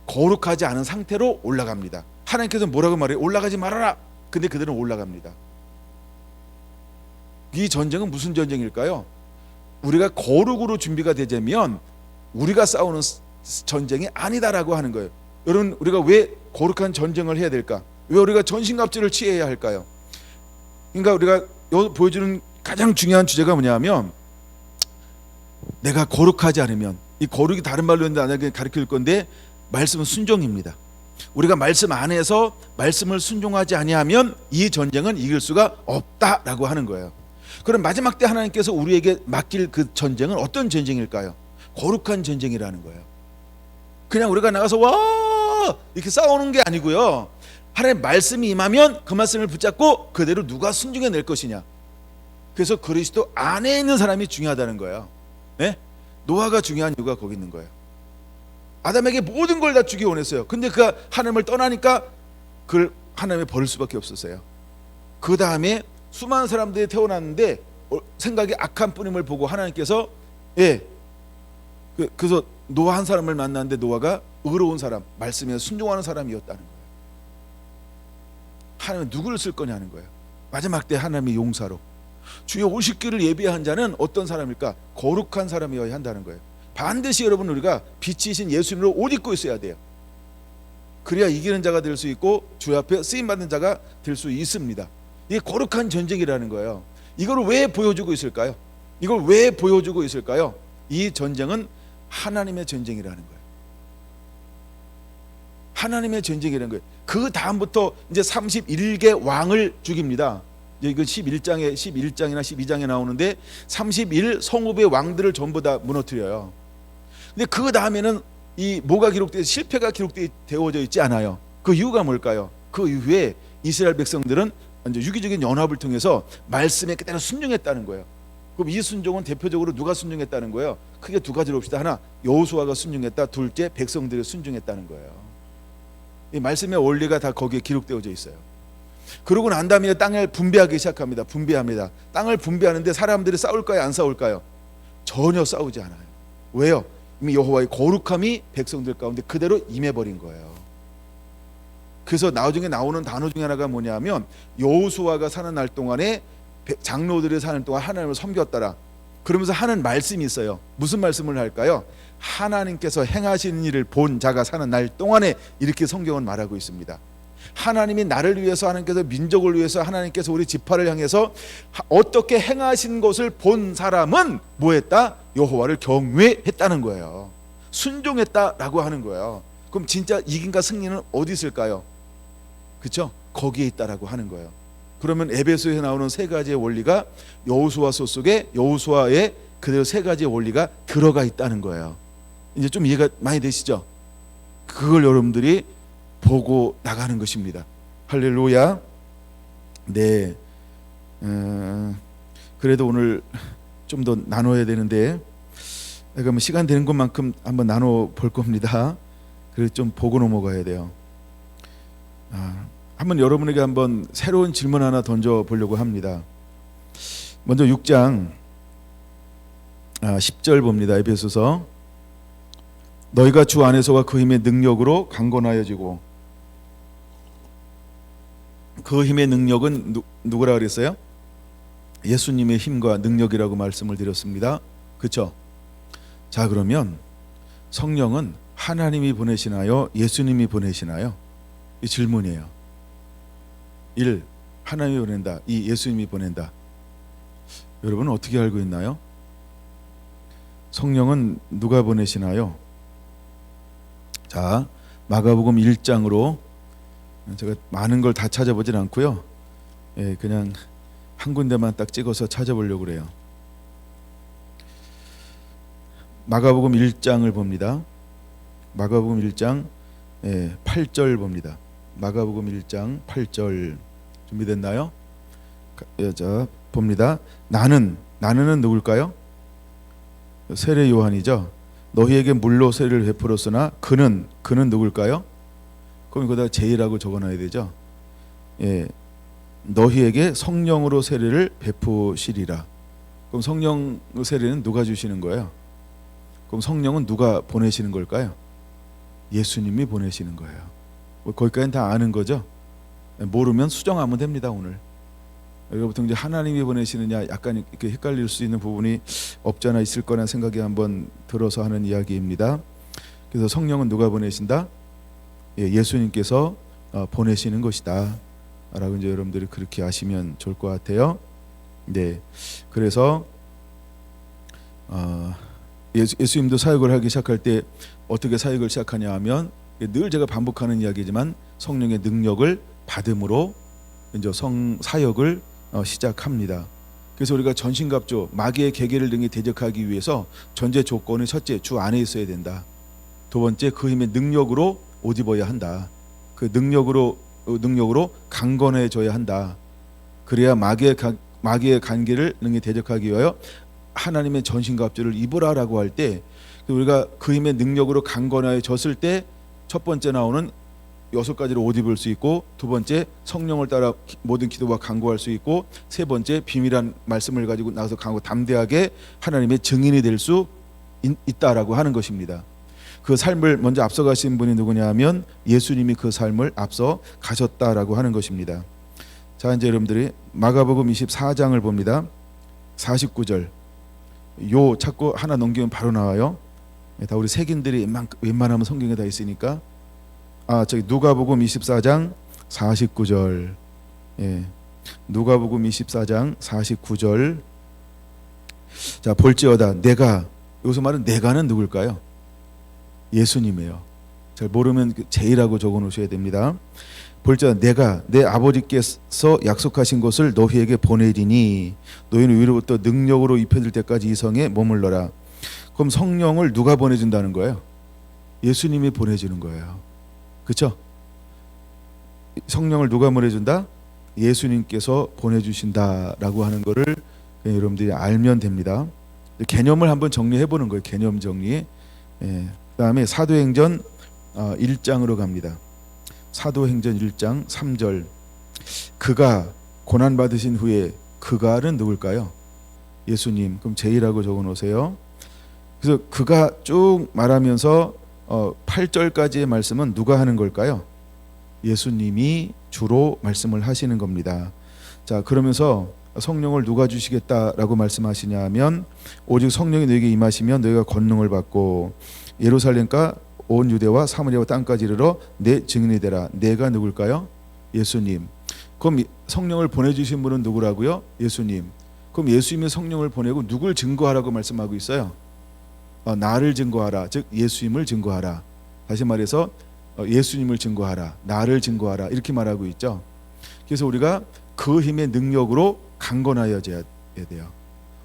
Speaker 1: 거룩하지 않은 상태로 올라갑니다. 하나님께서 뭐라고 말해요? 올라가지 말아라. 근데 그들은 올라갑니다. 이 전쟁은 무슨 전쟁일까요? 우리가 거룩으로 준비가 되자면 우리가 싸우는 전쟁이 아니다라고 하는 거예요. 여러분 우리가 왜 거룩한 전쟁을 해야 될까? 왜 우리가 전신갑주를 취해야 할까요? 그러니까 우리가 보여주는 가장 중요한 주제가 뭐냐면 내가 거룩하지 않으면 이 거룩이 다른 말로 했는데 가르칠 건데 말씀은 순종입니다. 우리가 말씀 안에서 말씀을 순종하지 아니하면 이 전쟁은 이길 수가 없다라고 하는 거예요. 그럼 마지막 때 하나님께서 우리에게 맡길 그 전쟁은 어떤 전쟁일까요? 거룩한 전쟁이라는 거예요. 그냥 우리가 나가서 와 이렇게 싸우는 게 아니고요. 하나님 말씀이 임하면 그 말씀을 붙잡고 그대로 누가 순종해 낼 것이냐. 그래서 그리스도 안에 있는 사람이 중요하다는 거예요. 네? 노아가 중요한 이유가 거기 있는 거예요. 아담에게 모든 걸 다 주기 원했어요. 근데 그가 하나님을 떠나니까 그걸 하나님이 버릴 수밖에 없었어요. 그 다음에 수많은 사람들이 태어났는데 생각이 악한 뿐임을 보고 하나님께서 그래서 노아 한 사람을 만났는데 노아가 의로운 사람, 말씀에 순종하는 사람이었다는 거예요. 하나님은 누구를 쓸 거냐는 거예요. 마지막 때 하나님의 용사로 주의 오실 길을 예비한 자는 어떤 사람일까? 거룩한 사람이어야 한다는 거예요. 반드시 여러분 우리가 빛이신 예수님으로 옷 입고 있어야 돼요. 그래야 이기는 자가 될 수 있고 주 앞에 쓰임받는 자가 될 수 있습니다. 이게 거룩한 전쟁이라는 거예요. 이걸 왜 보여주고 있을까요? 이걸 왜 보여주고 있을까요? 이 전쟁은 하나님의 전쟁이라는 거예요. 하나님의 전쟁이라는 거예요. 그 다음부터 이제 31개 왕을 죽입니다. 이건 11장이나 12장에 나오는데 31 성읍의 왕들을 전부 다 무너뜨려요. 근데 그 다음에는 이 뭐가 기록되어 실패가 기록되어져 있지 않아요. 그 이유가 뭘까요? 그 이후에 이스라엘 백성들은 이제 유기적인 연합을 통해서 말씀에 그대로 순종했다는 거예요. 그럼 이 순종은 대표적으로 누가 순종했다는 거예요? 크게 두 가지로 봅시다. 하나, 여호수아가 순종했다. 둘째, 백성들이 순종했다는 거예요. 이 말씀의 원리가 다 거기에 기록되어져 있어요. 그러고 난 다음에 땅을 분배하기 시작합니다. 분배합니다. 땅을 분배하는데 사람들이 싸울까요? 안 싸울까요? 전혀 싸우지 않아요. 왜요? 이미 여호와의 거룩함이 백성들 가운데 그대로 임해버린 거예요. 그래서 나중에 나오는 단어 중에 하나가 뭐냐면 여호수아가 사는 날 동안에 장로들이 사는 동안 하나님을 섬겼더라. 그러면서 하는 말씀이 있어요. 무슨 말씀을 할까요? 하나님께서 행하시는 일을 본 자가 사는 날 동안에 이렇게 성경은 말하고 있습니다. 하나님이 나를 위해서, 하나님께서 민족을 위해서, 하나님께서 우리 지파를 향해서 어떻게 행하신 것을 본 사람은 뭐했다? 여호와를 경외했다는 거예요. 순종했다라고 하는 거예요. 그럼 진짜 이긴과 승리는 어디 있을까요? 그렇죠? 거기에 있다라고 하는 거예요. 그러면 에베소에 나오는 세 가지의 원리가 여호수아서 속에 여호수아의 그대로 세 가지의 원리가 들어가 있다는 거예요. 이제 좀 이해가 많이 되시죠? 그걸 여러분들이 보고 나가는 것입니다. 할렐루야. 네. 그래도 오늘 좀 더 나눠야 되는데, 그러면 시간 되는 것만큼 한번 나눠 볼 겁니다. 그래서 좀 보고 넘어가야 돼요. 한번 여러분에게 한번 새로운 질문 하나 던져 보려고 합니다. 먼저 6장 10절 봅니다. 에베소서 너희가 주 안에서와 그 힘의 능력으로 강건하여지고. 그 힘의 능력은 누구라 그랬어요? 예수님의 힘과 능력이라고 말씀을 드렸습니다. 그렇죠? 자, 그러면 성령은 하나님이 보내시나요? 예수님이 보내시나요? 이 질문이에요. 1. 하나님이 보낸다. 2. 예수님이 보낸다. 여러분은 어떻게 알고 있나요? 성령은 누가 보내시나요? 자, 마가복음 1장으로 제가 많은 걸 다 찾아보진 않고요. 그냥 한 군데만 딱 찍어서 찾아보려고 그래요. 마가복음 1장을 봅니다. 마가복음 1장 8절 봅니다. 마가복음 1장 8절 준비됐나요? 자, 봅니다. 나는은 누굴까요? 세례 요한이죠. 너희에게 물로 세례를 베풀었으나 그는 누굴까요? 그럼 이거다 제이라고 적어놔야 되죠. 너희에게 성령으로 세례를 베푸시리라. 그럼 성령 세례는 누가 주시는 거예요? 그럼 성령은 누가 보내시는 걸까요? 예수님이 보내시는 거예요. 거기까지는 다 아는 거죠. 모르면 수정하면 됩니다. 오늘 여기부터 이제 하나님이 보내시느냐 약간 이렇게 헷갈릴 수 있는 부분이 없지 않아 있을 거라는 생각이 한번 들어서 하는 이야기입니다. 그래서 성령은 누가 보내신다? 예수님께서 보내시는 것이다 라고 이제 여러분들이 그렇게 아시면 좋을 것 같아요. 네, 그래서 예수님도 사역을 하기 시작할 때 어떻게 사역을 시작하냐 하면 늘 제가 반복하는 이야기지만 성령의 능력을 받음으로 이제 사역을 시작합니다. 그래서 우리가 전신갑주 마귀의 계계를 능히 대적하기 위해서 전제 조건은 첫째 주 안에 있어야 된다. 두 번째 그 힘의 능력으로 옷 입어야 한다. 그 능력으로 강건해져야 한다. 그래야 마귀의 관계를 능히 대적하기 위하여 하나님의 전신갑주를 입으라라고 할 때 우리가 그 힘의 능력으로 강건해졌을 때 첫 번째 나오는 6가지로 옷 입을 수 있고, 두 번째 성령을 따라 모든 기도와 간구할 수 있고, 세 번째 비밀한 말씀을 가지고 나서 담대하게 하나님의 증인이 될 수 있다라고 하는 것입니다. 그 삶을 먼저 앞서 가신 분이 누구냐 하면 예수님이 그 삶을 앞서 가셨다라고 하는 것입니다. 자, 이제 여러분들이 마가복음 24장을 봅니다. 49절 요 찾고 하나 넘기면 바로 나와요. 다 우리 색인들이 웬만하면 성경에 다 있으니까. 저기 누가복음 24장 49절. 누가복음 24장 49절. 자, 볼지어다 내가, 여기서 말은 내가는 누굴까요? 예수님이에요. 잘 모르면 제이라고 적어 놓으셔야 됩니다. 볼지어다 내가 내 아버지께서 약속하신 것을 너희에게 보내리니 너희는 위로부터 능력으로 입혀질 때까지 이 성에 머물러라. 그럼 성령을 누가 보내준다는 거예요? 예수님이 보내주는 거예요. 그렇죠? 성령을 누가 보내준다? 예수님께서 보내주신다라고 하는 거를 여러분들이 알면 됩니다. 개념을 한번 정리해 보는 거예요. 개념 정리. 그 다음에 사도행전 1장으로 갑니다. 사도행전 1장 3절. 그가 고난받으신 후에 그가는 누굴까요? 예수님. 그럼 제이라고 적어 놓으세요. 그래서 그가 쭉 말하면서 8절까지의 말씀은 누가 하는 걸까요? 예수님이 주로 말씀을 하시는 겁니다. 자, 그러면서 성령을 누가 주시겠다라고 말씀하시냐 하면 오직 성령이 너에게 임하시면 너희가 권능을 받고 예루살렘과 온 유대와 사마리아와 땅까지 이르러 내 증인이 되라. 내가 누굴까요? 예수님. 그럼 성령을 보내주신 분은 누구라고요? 예수님. 그럼 예수님이 성령을 보내고 누굴 증거하라고 말씀하고 있어요? 나를 증거하라. 즉 예수님을 증거하라. 다시 말해서 예수님을 증거하라. 나를 증거하라. 이렇게 말하고 있죠. 그래서 우리가 그 힘의 능력으로 강건하여져야 돼요.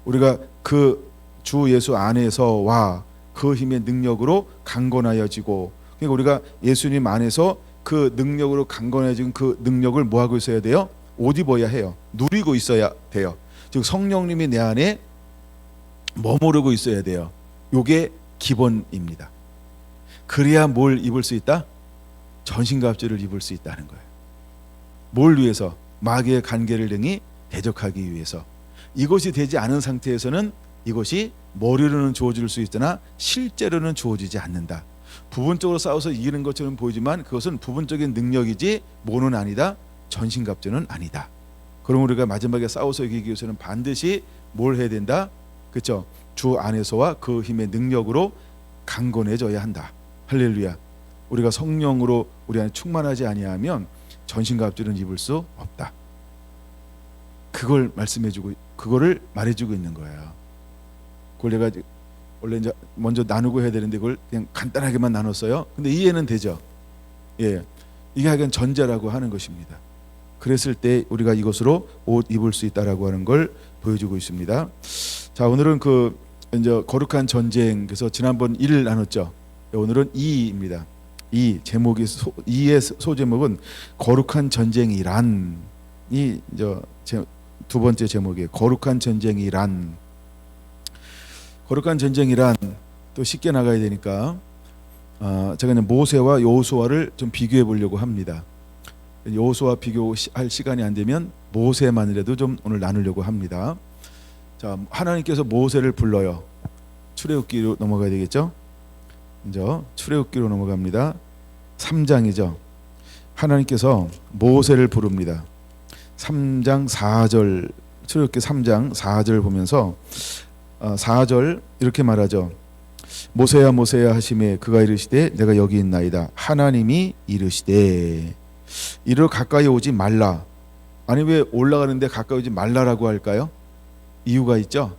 Speaker 1: 우리가 그 주 예수 안에서와 그 힘의 능력으로 강건하여지고, 그러니까 우리가 예수님 안에서 그 능력으로 강건해진 그 능력을 뭐 하고 있어야 돼요? 옷 입어야 해요. 누리고 있어야 돼요. 즉 성령님이 내 안에 머무르고 있어야 돼요. 요게 기본입니다. 그래야 뭘 입을 수 있다? 전신갑주를 입을 수 있다는 거예요. 뭘 위해서? 마귀의 관계를 능히 대적하기 위해서. 이것이 되지 않은 상태에서는 이것이 머리로는 주어질 수 있으나 실제로는 주어지지 않는다. 부분적으로 싸워서 이기는 것처럼 보이지만 그것은 부분적인 능력이지 뭐는 아니다. 전신갑주는 아니다. 그럼 우리가 마지막에 싸워서 이기기 위해서는 반드시 뭘 해야 된다? 그렇죠? 주 안에서와 그 힘의 능력으로 강건해져야 한다. 할렐루야. 우리가 성령으로 우리 안에 충만하지 아니하면 전신갑주는 입을 수 없다. 그걸 말씀해주고 그거를 말해주고 있는 거예요. 그걸 내가 원래 이제 먼저 나누고 해야 되는데 그걸 그냥 간단하게만 나눴어요. 근데 이해는 되죠. 예, 이게 하여간 전제라고 하는 것입니다. 그랬을 때 우리가 이것으로 옷 입을 수 있다라고 하는 걸 보여주고 있습니다. 자, 오늘은 그 이제 거룩한 전쟁. 그래서 지난번 1을 나눴죠. 오늘은 2입니다. 2 제목이 2의 소제목은 거룩한 전쟁이란이 이제 두 번째 제목이에요. 거룩한 전쟁이란. 거룩한 전쟁이란 또 쉽게 나가야 되니까 제가 이제 모세와 여호수아를 좀 비교해 보려고 합니다. 여호수아 비교할 시간이 안 되면 모세만이라도 좀 오늘 나누려고 합니다. 자, 하나님께서 모세를 불러요. 출애굽기로 넘어가야 되겠죠? 이제 출애굽기로 넘어갑니다. 3장이죠. 하나님께서 모세를 부릅니다. 3장 4절 출애굽기 3장 4절 보면서 4절 이렇게 말하죠. 모세야 모세야 하시매 그가 이르시되 내가 여기 있나이다. 하나님이 이르시되 이리로 가까이 오지 말라. 아니 왜 올라가는데 가까이 오지 말라라고 할까요? 이유가 있죠.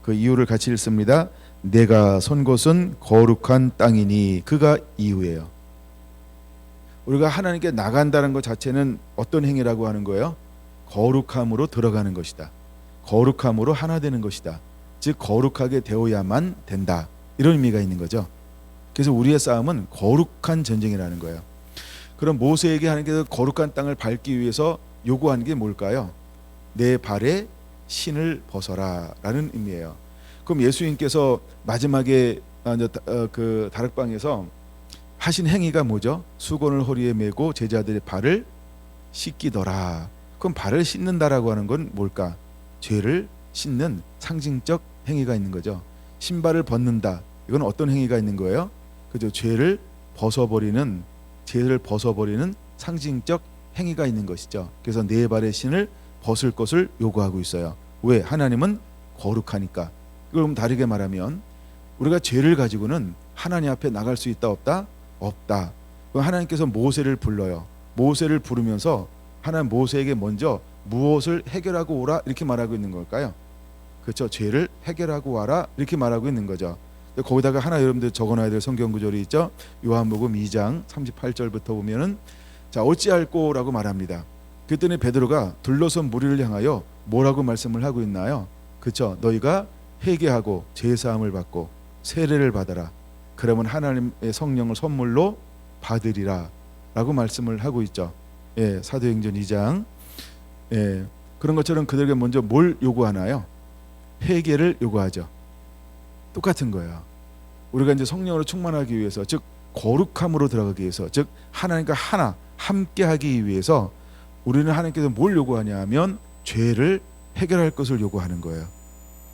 Speaker 1: 그 이유를 같이 읽습니다. 내가 선 곳은 거룩한 땅이니. 그가 이유예요. 우리가 하나님께 나간다는 것 자체는 어떤 행위라고 하는 거예요? 거룩함으로 들어가는 것이다. 거룩함으로 하나 되는 것이다. 즉 거룩하게 되어야만 된다. 이런 의미가 있는 거죠. 그래서 우리의 싸움은 거룩한 전쟁이라는 거예요. 그럼 모세에게 하나님께서 거룩한 땅을 밟기 위해서 요구하는 게 뭘까요? 내 발에 신을 벗어라 라는 의미예요. 그럼 예수님께서 마지막에 그 다락방에서 하신 행위가 뭐죠? 수건을 허리에 메고 제자들의 발을 씻기더라. 그럼 발을 씻는다라고 하는 건 뭘까? 죄를 씻는 상징적 행위가 있는 거죠. 신발을 벗는다. 이건 어떤 행위가 있는 거예요? 그죠? 죄를 벗어버리는 상징적 행위가 있는 것이죠. 그래서 네 발의 신을 벗을 것을 요구하고 있어요. 왜? 하나님은 거룩하니까. 그럼 다르게 말하면 우리가 죄를 가지고는 하나님 앞에 나갈 수 있다 없다? 없다. 그럼 하나님께서 모세를 불러요. 모세를 부르면서 하나님 모세에게 먼저 무엇을 해결하고 오라 이렇게 말하고 있는 걸까요? 그렇죠. 죄를 해결하고 와라 이렇게 말하고 있는 거죠. 거기다가 하나 여러분들 적어놔야 될 성경 구절이 있죠. 요한복음 2장 38절부터 보면은 자 어찌할꼬라고 말합니다. 그랬더니 베드로가 둘러선 무리를 향하여 뭐라고 말씀을 하고 있나요? 그렇죠. 너희가 회개하고 제사함을 받고 세례를 받아라. 그러면 하나님의 성령을 선물로 받으리라 라고 말씀을 하고 있죠. 예, 사도행전 2장. 예, 그런 것처럼 그들에게 먼저 뭘 요구하나요? 회개를 요구하죠. 똑같은 거예요. 우리가 이제 성령으로 충만하기 위해서, 즉 거룩함으로 들어가기 위해서, 즉 하나님과 하나 함께하기 위해서 우리는 하나님께서 뭘 요구하냐면 죄를 해결할 것을 요구하는 거예요.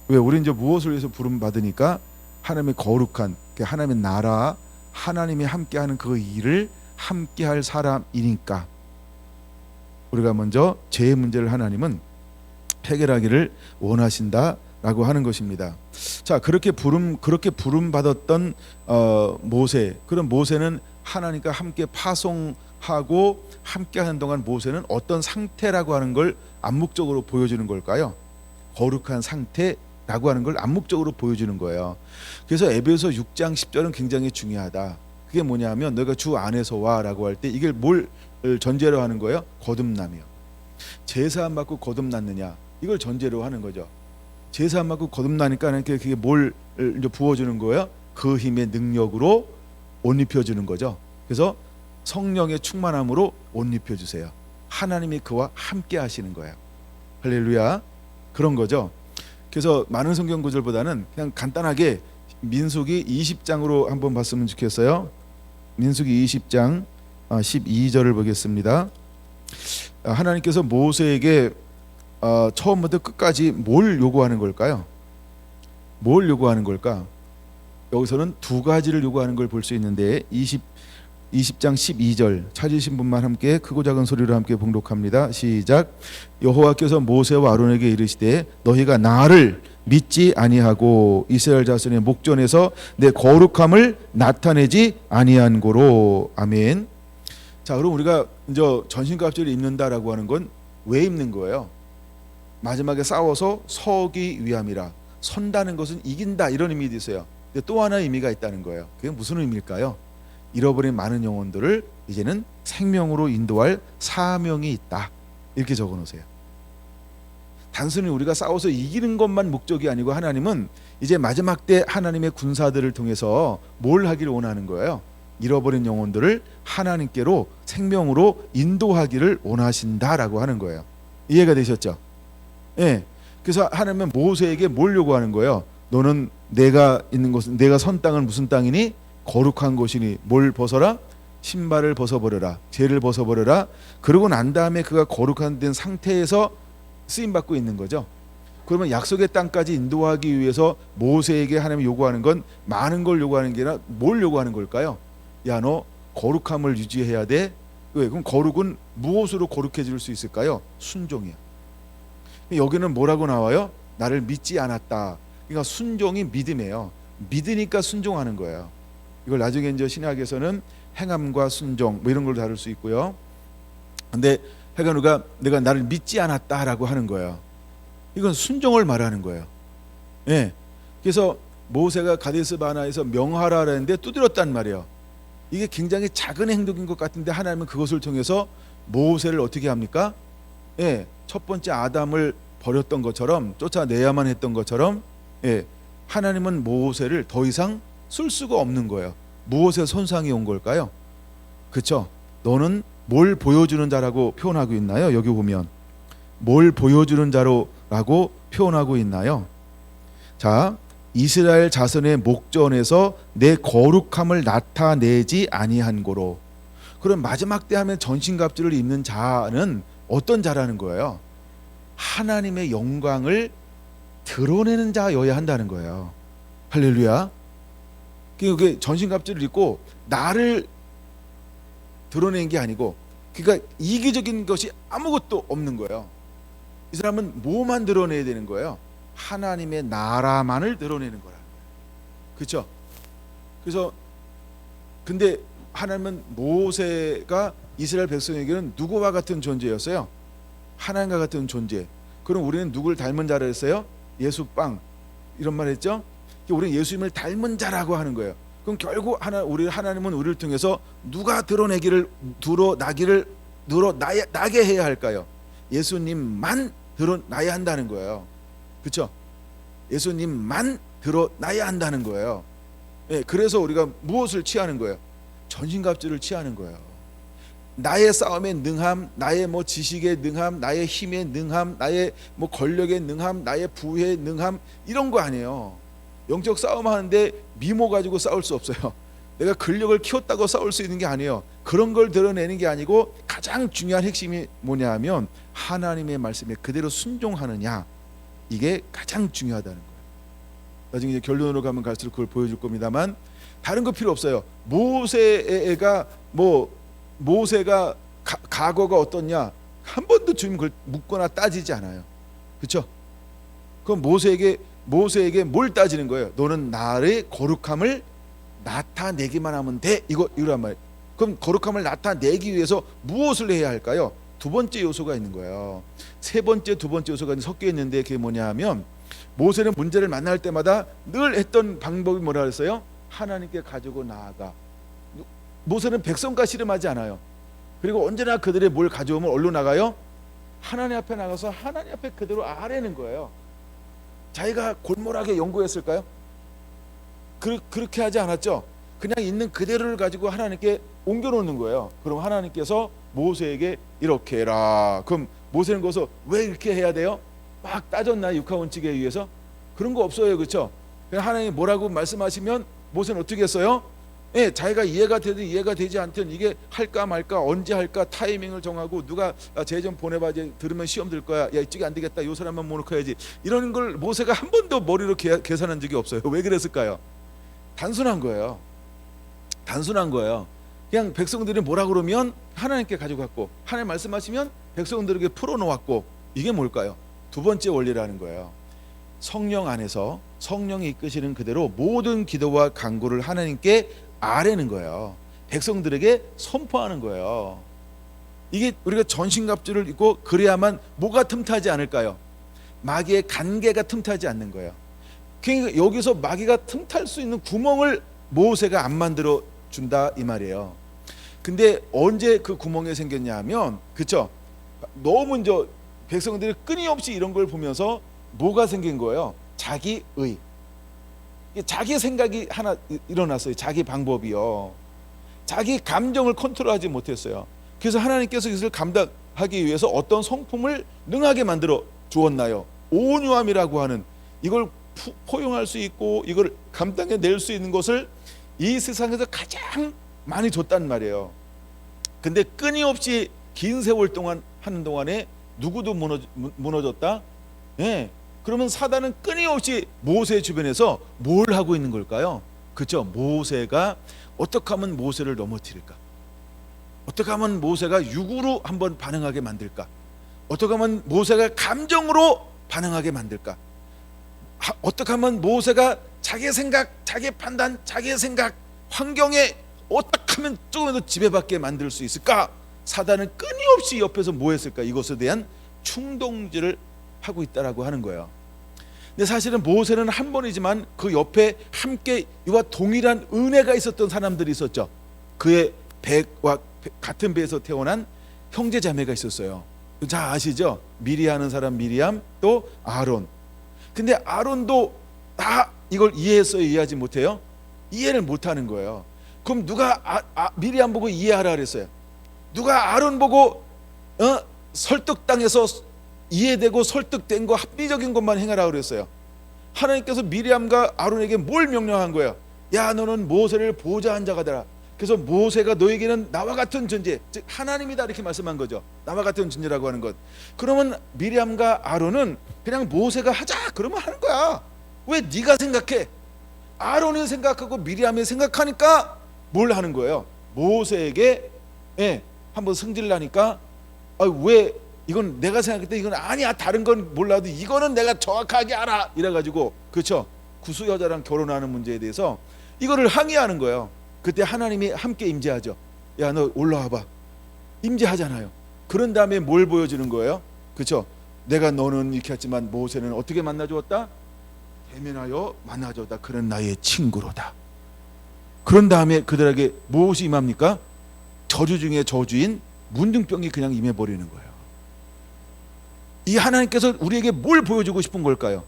Speaker 1: 왜? 우리 이제 무엇을 위해서 부름 받으니까 하나님의 거룩한, 하나님의 나라, 하나님이 함께하는 그 일을 함께할 사람이니까 우리가 먼저 죄의 문제를 하나님은 해결하기를 원하신다라고 하는 것입니다. 자, 그렇게 부름 받았던 모세. 그럼 모세는 하나님과 함께 파송하고 함께하는 동안 모세는 어떤 상태라고 하는 걸 암묵적으로 보여주는 걸까요? 거룩한 상태라고 하는 걸 암묵적으로 보여주는 거예요. 그래서 에베소 6장 10절은 굉장히 중요하다. 그게 뭐냐면 너가 주 안에서 와라고 할 때 이게 뭘 전제로 하는 거예요? 거듭남이요. 제사 안 받고 거듭났느냐? 이걸 전제로 하는 거죠. 제사 안 받고 거듭나니까 그게 뭘 부어주는 거예요? 그 힘의 능력으로 옷 입혀주는 거죠. 그래서 성령의 충만함으로 옷 입혀주세요. 하나님이 그와 함께 하시는 거예요. 할렐루야. 그런 거죠. 그래서 많은 성경 구절보다는 그냥 간단하게 민수기 20장으로 한번 봤으면 좋겠어요. 민수기 20장 12절을 보겠습니다. 하나님께서 모세에게 처음부터 끝까지 뭘 요구하는 걸까요? 뭘 요구하는 걸까? 여기서는 두 가지를 요구하는 걸 볼 수 있는데 20장 12절 찾으신 분만 함께 크고 작은 소리로 함께 봉독합니다. 시작. 여호와께서 모세와 아론에게 이르시되 너희가 나를 믿지 아니하고 이스라엘 자손의 목전에서 내 거룩함을 나타내지 아니한 고로. 아멘. 자, 그럼 우리가 이제 전신갑주를 입는다라고 하는 건 왜 입는 거예요? 마지막에 싸워서 서기 위함이라. 선다는 것은 이긴다 이런 의미도 있어요. 근데 또 하나 의미가 있다는 거예요. 그게 무슨 의미일까요? 잃어버린 많은 영혼들을 이제는 생명으로 인도할 사명이 있다. 이렇게 적어 놓으세요. 단순히 우리가 싸워서 이기는 것만 목적이 아니고 하나님은 이제 마지막 때 하나님의 군사들을 통해서 뭘 하기를 원하는 거예요? 잃어버린 영혼들을 하나님께로 생명으로 인도하기를 원하신다라고 하는 거예요. 이해가 되셨죠? 예. 그래서 하나님은 모세에게 뭘 요구하는 거예요? 너는 내가 있는 곳은 내가 선 땅은 무슨 땅이니? 거룩한 곳이니 뭘 벗어라? 신발을 벗어버려라. 죄를 벗어버려라. 그러고 난 다음에 그가 거룩한 된 상태에서 쓰임 받고 있는 거죠. 그러면 약속의 땅까지 인도하기 위해서 모세에게 하나님이 요구하는 건 많은 걸 요구하는 게 아니라 뭘 요구하는 걸까요? 야, 너 거룩함을 유지해야 돼. 왜? 그럼 거룩은 무엇으로 거룩해질 수 있을까요? 순종이야. 여기는 뭐라고 나와요? 나를 믿지 않았다. 그러니까 순종이 믿음이에요. 믿으니까 순종하는 거예요. 이걸 나중에 이제 신약에서는 행함과 순종 뭐 이런 걸 다룰 수 있고요. 근데 하여간 내가 나를 믿지 않았다라고 하는 거예요. 이건 순종을 말하는 거예요. 예. 그래서 모세가 가데스 바나에서 명하라 했는데 두드렸단 말이에요. 이게 굉장히 작은 행동인 것 같은데 하나님은 그것을 통해서 모세를 어떻게 합니까? 예. 첫 번째 아담을 버렸던 것처럼 쫓아내야만 했던 것처럼 예. 하나님은 모세를 더 이상 쓸 수가 없는 거예요. 무엇에 손상이 온 걸까요? 그렇죠? 너는 뭘 보여주는 자라고 표현하고 있나요? 여기 보면 뭘 보여주는 자로라고 표현하고 있나요? 자, 이스라엘 자손의 목전에서 내 거룩함을 나타내지 아니한 고로. 그럼 마지막 때 하면 전신갑주를 입는 자는 어떤 자라는 거예요? 하나님의 영광을 드러내는 자여야 한다는 거예요. 할렐루야. 그게 전신갑주를 입고 나를 드러내는 게 아니고, 그러니까 이기적인 것이 아무것도 없는 거예요. 이 사람은 뭐만 드러내야 되는 거예요? 하나님의 나라만을 드러내는 거라는 거예요. 그렇죠? 그래서 근데 하나님은 모세가 이스라엘 백성에게는 누구와 같은 존재였어요? 하나님과 같은 존재. 그럼 우리는 누구를 닮은 자라 했어요? 예수빵 이런 말 했죠? 우리는 예수님을 닮은 자라고 하는 거예요. 그럼 결국 하나님은 우리를 통해서 누가 드러나게 해야 할까요? 예수님만 드러나야 한다는 거예요. 그렇죠? 예수님만 드러나야 한다는 거예요. 예, 그래서 우리가 무엇을 취하는 거예요? 전신갑주를 취하는 거예요. 나의 싸움에 능함, 나의 뭐 지식에 능함, 나의 힘에 능함, 나의 뭐 권력에 능함, 나의 부에 능함 이런 거 아니에요. 영적 싸움 하는데 미모 가지고 싸울 수 없어요. 내가 근력을 키웠다고 싸울 수 있는 게 아니에요. 그런 걸 드러내는 게 아니고 가장 중요한 핵심이 뭐냐 하면 하나님의 말씀에 그대로 순종하느냐, 이게 가장 중요하다는 거예요. 나중에 이제 결론으로 가면 갈수록 그걸 보여줄 겁니다만 다른 거 필요 없어요. 모세가 과거가 어떻냐 한 번도 주님 그걸 묻거나 따지지 않아요. 그렇죠? 그럼 모세에게 뭘 따지는 거예요? 너는 나의 거룩함을 나타내기만 하면 돼. 이거란 말이에요. 그럼 거룩함을 나타내기 위해서 무엇을 해야 할까요? 두 번째 요소가 있는 거예요. 세 번째, 두 번째 요소가 섞여 있는데 그게 뭐냐 하면 모세는 문제를 만날 때마다 늘 했던 방법이 뭐라 그랬어요? 하나님께 가지고 나아가. 모세는 백성과 씨름하지 않아요. 그리고 언제나 그들의 뭘 가져오면 어디로 나가요? 하나님 앞에 나가서 하나님 앞에 그대로 아뢰는 거예요. 자기가 골몰하게 연구했을까요? 그렇게 하지 않았죠. 그냥 있는 그대로를 가지고 하나님께 옮겨놓는 거예요. 그럼 하나님께서 모세에게 이렇게 해라. 그럼 모세는 거기서 왜 이렇게 해야 돼요? 막 따졌나요? 육하원칙에 의해서? 그런 거 없어요. 그렇죠? 그냥 하나님이 뭐라고 말씀하시면 모세는 어떻게 했어요? 예, 자기가 이해가 되든 이해가 되지 않든 이게 할까 말까 언제 할까 타이밍을 정하고 누가 쟤 좀 보내봐, 들으면 시험 들 거야, 야 이쪽이 안 되겠다, 요 사람만 모노카야지, 이런 걸 모세가 한 번도 머리로 계산한 적이 없어요. 왜 그랬을까요? 단순한 거예요. 단순한 거예요. 그냥 백성들이 뭐라 그러면 하나님께 가지고 갔고, 하나님 말씀하시면 백성들에게 풀어놓았고, 이게 뭘까요? 두 번째 원리라는 거예요. 성령 안에서 성령이 이끄시는 그대로 모든 기도와 간구를 하나님께 아뢰는 거예요. 백성들에게 선포하는 거예요. 이게 우리가 전신갑주를 입고 그래야만 뭐가 틈타지 않을까요? 마귀의 간계가 틈타지 않는 거예요. 그러니까 여기서 마귀가 틈탈 수 있는 구멍을 모세가 안 만들어 준다 이 말이에요. 근데 언제 그 구멍이 생겼냐 하면, 그쵸? 너무 이제 백성들이 끊임없이 이런 걸 보면서 뭐가 생긴 거예요? 자기의, 자기 생각이 하나 일어났어요. 자기 방법이요. 자기 감정을 컨트롤하지 못했어요. 그래서 하나님께서 이것을 감당하기 위해서 어떤 성품을 능하게 만들어 주었나요? 온유함이라고 하는, 이걸 포용할 수 있고 이걸 감당해낼 수 있는 것을 이 세상에서 가장 많이 줬단 말이에요. 근데 끊임없이 긴 세월 동안 하는 동안에 누구도 무너졌다? 예. 그러면 사단은 끊임없이 모세 주변에서 뭘 하고 있는 걸까요? 그렇죠? 모세가 어떻게 하면 모세를 넘어뜨릴까? 어떻게 하면 모세가 육으로 한번 반응하게 만들까? 어떻게 하면 모세가 감정으로 반응하게 만들까? 어떻게 하면 모세가 자기 생각, 자기 판단, 자기 생각, 환경에 어떻게 하면 조금이라도 지배받게 만들 수 있을까? 사단은 끊임없이 옆에서 뭐 했을까? 이것에 대한 충동질을 하고 있다라고 하는 거예요. 근데 사실은 모세는 한 번이지만 그 옆에 함께 이와 동일한 은혜가 있었던 사람들이 있었죠. 그의 배와 같은 배에서 태어난 형제 자매가 있었어요. 잘 아시죠? 미리하는 사람 미리암, 또 아론. 근데 아론도 다 이걸 이해했어요? 이해하지 못해요? 이해를 못하는 거예요. 그럼 누가 미리암 보고 이해하라 그랬어요? 누가 아론 보고 설득당해서 이해되고 설득된 거 합리적인 것만 행하라 그랬어요? 하나님께서 미리암과 아론에게 뭘 명령한 거예요? 야, 너는 모세를 보좌한 자가 되라. 그래서 모세가 너에게는 나와 같은 존재, 즉 하나님이다, 이렇게 말씀한 거죠. 나와 같은 존재라고 하는 것. 그러면 미리암과 아론은 그냥 모세가 하자 그러면 하는 거야. 왜 네가 생각해? 아론이 생각하고 미리암이 생각하니까 뭘 하는 거예요? 모세에게 한번 승질나니까 왜 이건 내가 생각할 때 이건 아니야, 다른 건 몰라도 이거는 내가 정확하게 알아, 이래가지고, 그렇죠? 구수 여자랑 결혼하는 문제에 대해서 이거를 항의하는 거예요. 그때 하나님이 함께 임재하죠. 야, 너 올라와봐. 임재하잖아요. 그런 다음에 뭘 보여주는 거예요? 그렇죠? 내가 너는 이렇게 했지만 모세는 어떻게 만나주었다? 대면하여 만나주었다. 그런 나의 친구로다. 그런 다음에 그들에게 무엇이 임합니까? 저주 중에 저주인 문둥병이 그냥 임해버리는 거예요. 이 하나님께서 우리에게 뭘 보여주고 싶은 걸까요?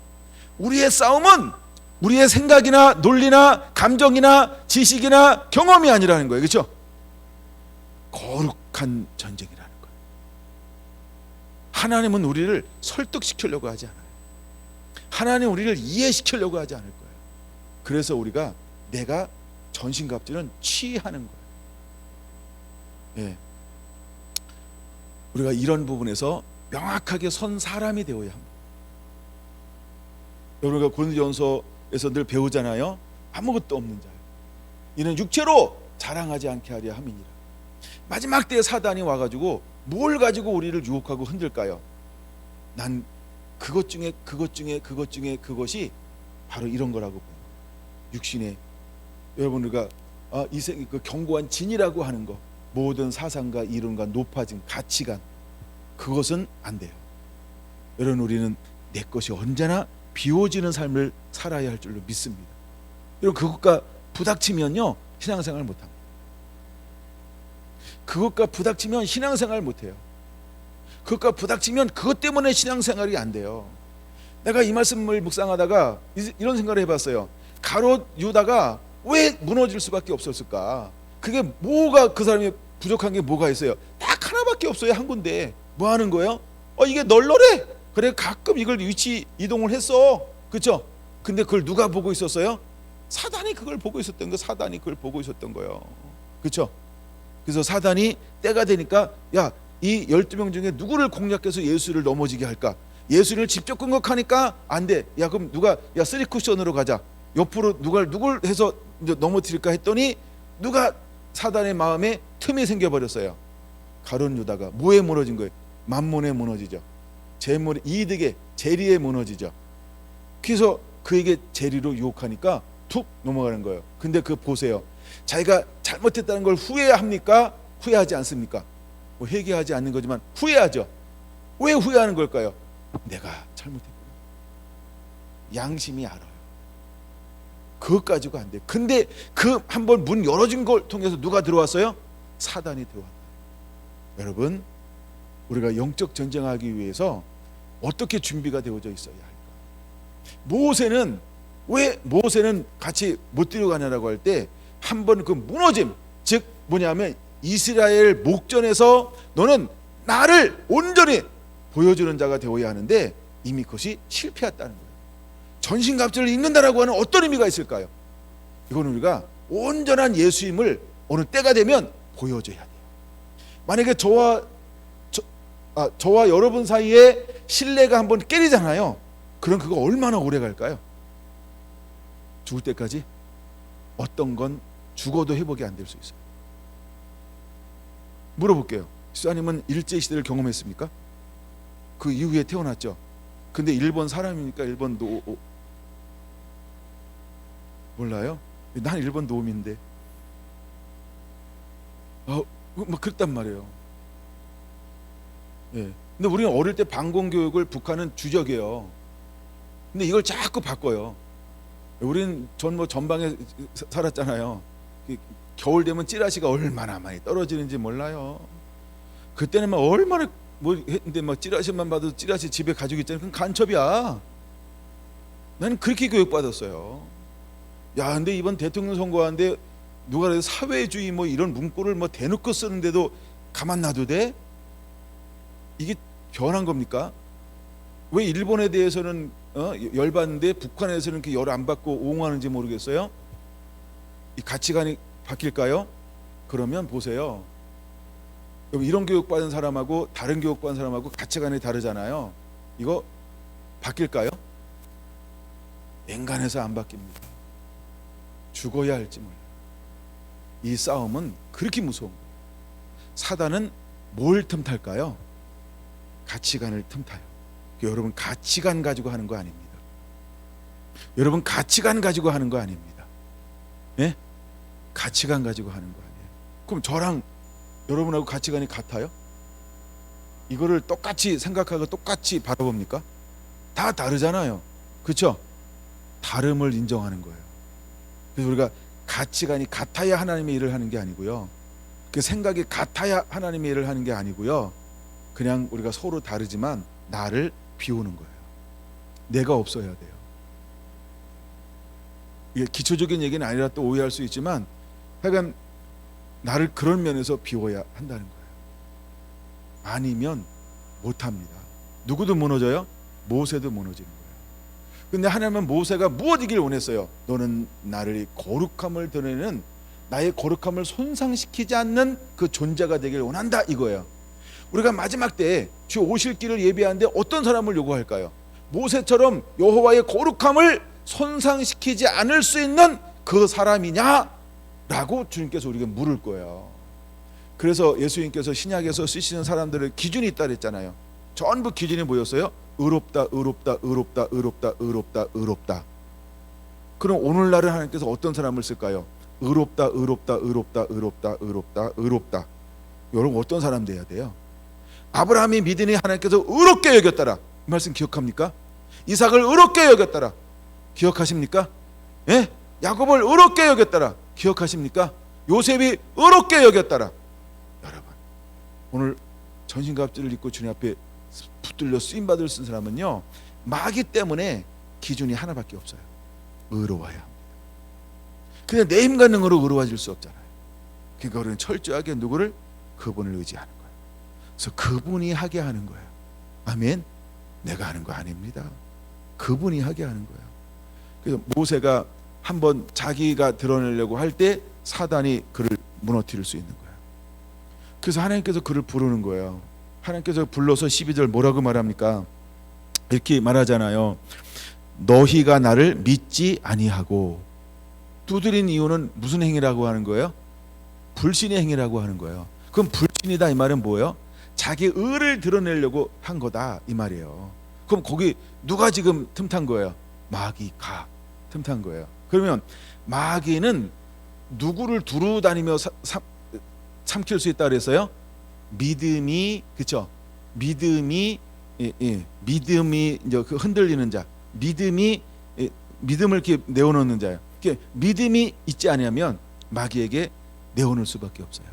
Speaker 1: 우리의 싸움은 우리의 생각이나 논리나 감정이나 지식이나 경험이 아니라는 거예요. 그렇죠? 거룩한 전쟁이라는 거예요. 하나님은 우리를 설득시키려고 하지 않아요. 하나님은 우리를 이해시키려고 하지 않을 거예요. 그래서 우리가 내가 전신갑주는 취하는 거예요. 예. 우리가 이런 부분에서 명확하게 선 사람이 되어야 합니다. 여러분가 고린도전서에서 늘 배우잖아요. 아무것도 없는 자요, 이는 육체로 자랑하지 않게 하려 함이니라. 마지막 때에 사단이 와가지고 뭘 가지고 우리를 유혹하고 흔들까요? 난 그것 중에 그것이 바로 이런 거라고 봐요. 육신의, 여러분 우리가 그 견고한 진이라고 하는 거, 모든 사상과 이론과 높아진 가치관, 그것은 안 돼요. 여러분, 우리는 내 것이 언제나 비워지는 삶을 살아야 할 줄로 믿습니다. 여러분, 그것과 부닥치면요 신앙생활 못합니다. 그것과 부닥치면 신앙생활 못해요. 그것과 부닥치면 그것 때문에 신앙생활이 안 돼요. 내가 이 말씀을 묵상하다가 이런 생각을 해봤어요. 가롯 유다가 왜 무너질 수밖에 없었을까? 그게 뭐가, 그 사람이 부족한 게 뭐가 있어요? 딱 하나밖에 없어요. 한 군데. 뭐 하는 거예요? 이게 널널해. 그래, 가끔 이걸 위치 이동을 했어. 그렇죠? 근데 그걸 누가 보고 있었어요? 사단이 그걸 보고 있었던 거. 사단이 그걸 보고 있었던 거예요. 그렇죠? 그래서 사단이 때가 되니까, 야, 이 12명 중에 누구를 공략해서 예수를 넘어지게 할까? 예수를 직접 공격하니까 안 돼. 야, 그럼 누가, 야, 3쿠션으로 가자. 옆으로 누굴 해서 이제 넘어뜨릴까 했더니 누가 사단의 마음에 틈이 생겨버렸어요. 가룟 유다가. 뭐에 무너진 거예요? 만몬에 무너지죠. 재물, 이득에, 재리에 무너지죠. 그래서 그에게 재리로 유혹하니까 툭 넘어가는 거예요. 근데 그 보세요. 자기가 잘못했다는 걸 후회합니까? 후회하지 않습니까? 뭐 회개하지 않는 거지만 후회하죠. 왜 후회하는 걸까요? 내가 잘못했구나. 양심이 알아요. 그것 가지고 안 돼. 근데 그 한번 문 열어준 걸 통해서 누가 들어왔어요? 사단이 들어왔다. 여러분, 우리가 영적 전쟁하기 위해서 어떻게 준비가 되어져 있어야 할까? 모세는 왜 모세는 같이 못 데려가냐라고 할 때 한 번 그 무너짐, 즉 뭐냐면 이스라엘 목전에서 너는 나를 온전히 보여주는 자가 되어야 하는데 이미 그것이 실패했다는 거예요. 전신갑주를 입는다라고 하는 어떤 의미가 있을까요? 이건 우리가 온전한 예수임을 어느 때가 되면 보여줘야 돼요. 만약에 저와 여러분 사이에 신뢰가 한번 깨지잖아요. 그럼 그거 얼마나 오래 갈까요? 죽을 때까지? 어떤 건 죽어도 회복이 안 될 수 있어요. 물어볼게요. 시사님은 일제시대를 경험했습니까? 그 이후에 태어났죠. 근데 일본 사람이니까 일본 몰라요? 난 일본 노음인데 막 그랬단 말이에요. 예. 근데 우리는 어릴 때 방공교육을 북한은 주적이에요. 근데 이걸 자꾸 바꿔요. 우리는 전 뭐 전방에 살았잖아요. 겨울 되면 찌라시가 얼마나 많이 떨어지는지 몰라요. 그때는 막 얼마나 뭐 했는데 막 찌라시만 봐도 찌라시 집에 가지고 있잖아요. 그건 간첩이야. 나는 그렇게 교육받았어요. 야, 근데 이번 대통령 선거하는데 누가 그래도 사회주의 뭐 이런 문구를 뭐 대놓고 쓰는데도 가만 놔도 돼? 이게 변한 겁니까? 왜 일본에 대해서는 열받는데 북한에서는 이렇게 열 안 받고 옹호하는지 모르겠어요? 이 가치관이 바뀔까요? 그러면 보세요. 이런 교육받은 사람하고 다른 교육받은 사람하고 가치관이 다르잖아요. 이거 바뀔까요? 인간에서 안 바뀝니다. 죽어야 할지 몰라요. 이 싸움은 그렇게 무서운 거예요. 사단은 뭘 틈탈까요? 가치관을 틈타요. 여러분, 가치관 가지고 하는 거 아닙니다. 여러분, 가치관 가지고 하는 거 아닙니다. 예? 가치관 가지고 하는 거 아니에요. 그럼 저랑 여러분하고 가치관이 같아요? 이거를 똑같이 생각하고 똑같이 바라봅니까? 다 다르잖아요. 그렇죠? 다름을 인정하는 거예요. 그래서 우리가 가치관이 같아야 하나님의 일을 하는 게 아니고요. 그 생각이 같아야 하나님의 일을 하는 게 아니고요. 그냥 우리가 서로 다르지만 나를 비우는 거예요. 내가 없어야 돼요. 이게 기초적인 얘기는 아니라 또 오해할 수 있지만 하여간 나를 그런 면에서 비워야 한다는 거예요. 아니면 못합니다. 누구도 무너져요? 모세도 무너지는 거예요. 근데 하나님은 모세가 무엇이길 원했어요? 너는 나를 거룩함을 드러내는, 나의 거룩함을 손상시키지 않는 그 존재가 되길 원한다, 이거예요. 우리가 마지막 때 주 오실 길을 예비하는데 어떤 사람을 요구할까요? 모세처럼 여호와의 거룩함을 손상시키지 않을 수 있는 그 사람이냐? 라고 주님께서 우리에게 물을 거예요. 그래서 예수님께서 신약에서 쓰시는 사람들의 기준이 있다 그랬잖아요. 전부 기준이 뭐였어요? 의롭다, 의롭다, 의롭다, 의롭다, 의롭다, 의롭다. 그럼 오늘날은 하나님께서 어떤 사람을 쓸까요? 의롭다, 의롭다, 의롭다, 의롭다, 의롭다, 의롭다. 여러분, 어떤 사람 돼야 돼요? 아브라함이 믿으니 하나님께서 의롭게 여겼더라. 이 말씀 기억합니까? 이삭을 의롭게 여겼더라. 기억하십니까? 예? 야곱을 의롭게 여겼더라. 기억하십니까? 요셉이 의롭게 여겼더라. 여러분, 오늘 전신갑주를 입고 주님 앞에 붙들려 쓰임받을 쓴 사람은요, 마귀 때문에 기준이 하나밖에 없어요. 의로워야 합니다. 그냥 내 힘과 능으로 의로워질 수 없잖아요. 그러니까 우리는 철저하게 누구를? 그분을 의지하는 거예요. 그래서 그분이 하게 하는 거예요. 아멘. 내가 하는 거 아닙니다. 그분이 하게 하는 거예요. 그래서 모세가 한번 자기가 드러내려고 할 때 사단이 그를 무너뜨릴 수 있는 거예요. 그래서 하나님께서 그를 부르는 거예요. 하나님께서 불러서 12절 뭐라고 말합니까? 이렇게 말하잖아요. 너희가 나를 믿지 아니하고 두드린 이유는 무슨 행위라고 하는 거예요? 불신의 행위라고 하는 거예요. 그럼 불신이다 이 말은 뭐예요? 자기 의를 드러내려고 한 거다 이 말이에요. 그럼 거기 누가 지금 틈탄 거예요? 마귀가 틈탄 거예요. 그러면 마귀는 누구를 두루 다니며 삼킬 수 있다 그랬어요? 믿음이, 그렇죠? 믿음이 믿음이 이제 그 흔들리는 자, 믿음을 이렇게 내어놓는 자예요. 믿음이 있지 않으면 마귀에게 내어놓을 수밖에 없어요.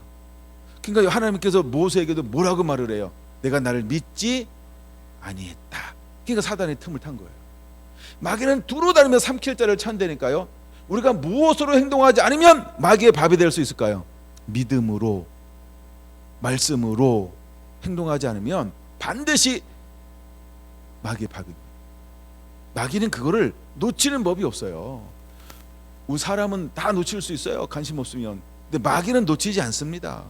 Speaker 1: 그러니까 하나님께서 모세에게도 뭐라고 말을 해요? 내가 나를 믿지 아니했다. 그러니까 사단의 틈을 탄 거예요. 마귀는 두루 다니며 삼킬 자를 찾는다니까요. 우리가 무엇으로 행동하지 않으면 마귀의 밥이 될 수 있을까요? 믿음으로, 말씀으로 행동하지 않으면 반드시 마귀의 밥입니다. 마귀는 그거를 놓치는 법이 없어요. 우리 사람은 다 놓칠 수 있어요, 관심 없으면. 근데 마귀는 놓치지 않습니다.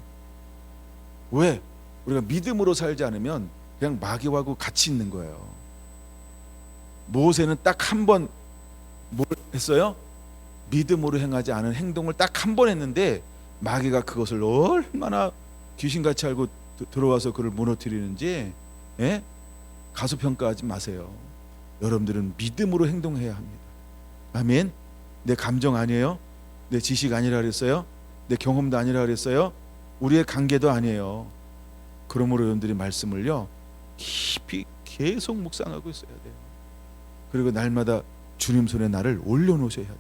Speaker 1: 왜? 우리가 믿음으로 살지 않으면 그냥 마귀하고 같이 있는 거예요. 모세는 딱 한 번 뭘 했어요? 믿음으로 행하지 않은 행동을 딱 한 번 했는데 마귀가 그것을 얼마나 귀신같이 알고 들어와서 그를 무너뜨리는지, 예? 가소평가하지 마세요. 여러분들은 믿음으로 행동해야 합니다. 아멘. 내 감정 아니에요. 내 지식 아니라 그랬어요. 내 경험도 아니라 그랬어요. 우리의 관계도 아니에요. 그러므로 여러분들이 말씀을요 깊이 계속 묵상하고 있어야 돼요. 그리고 날마다 주님 손에 나를 올려놓으셔야 돼요.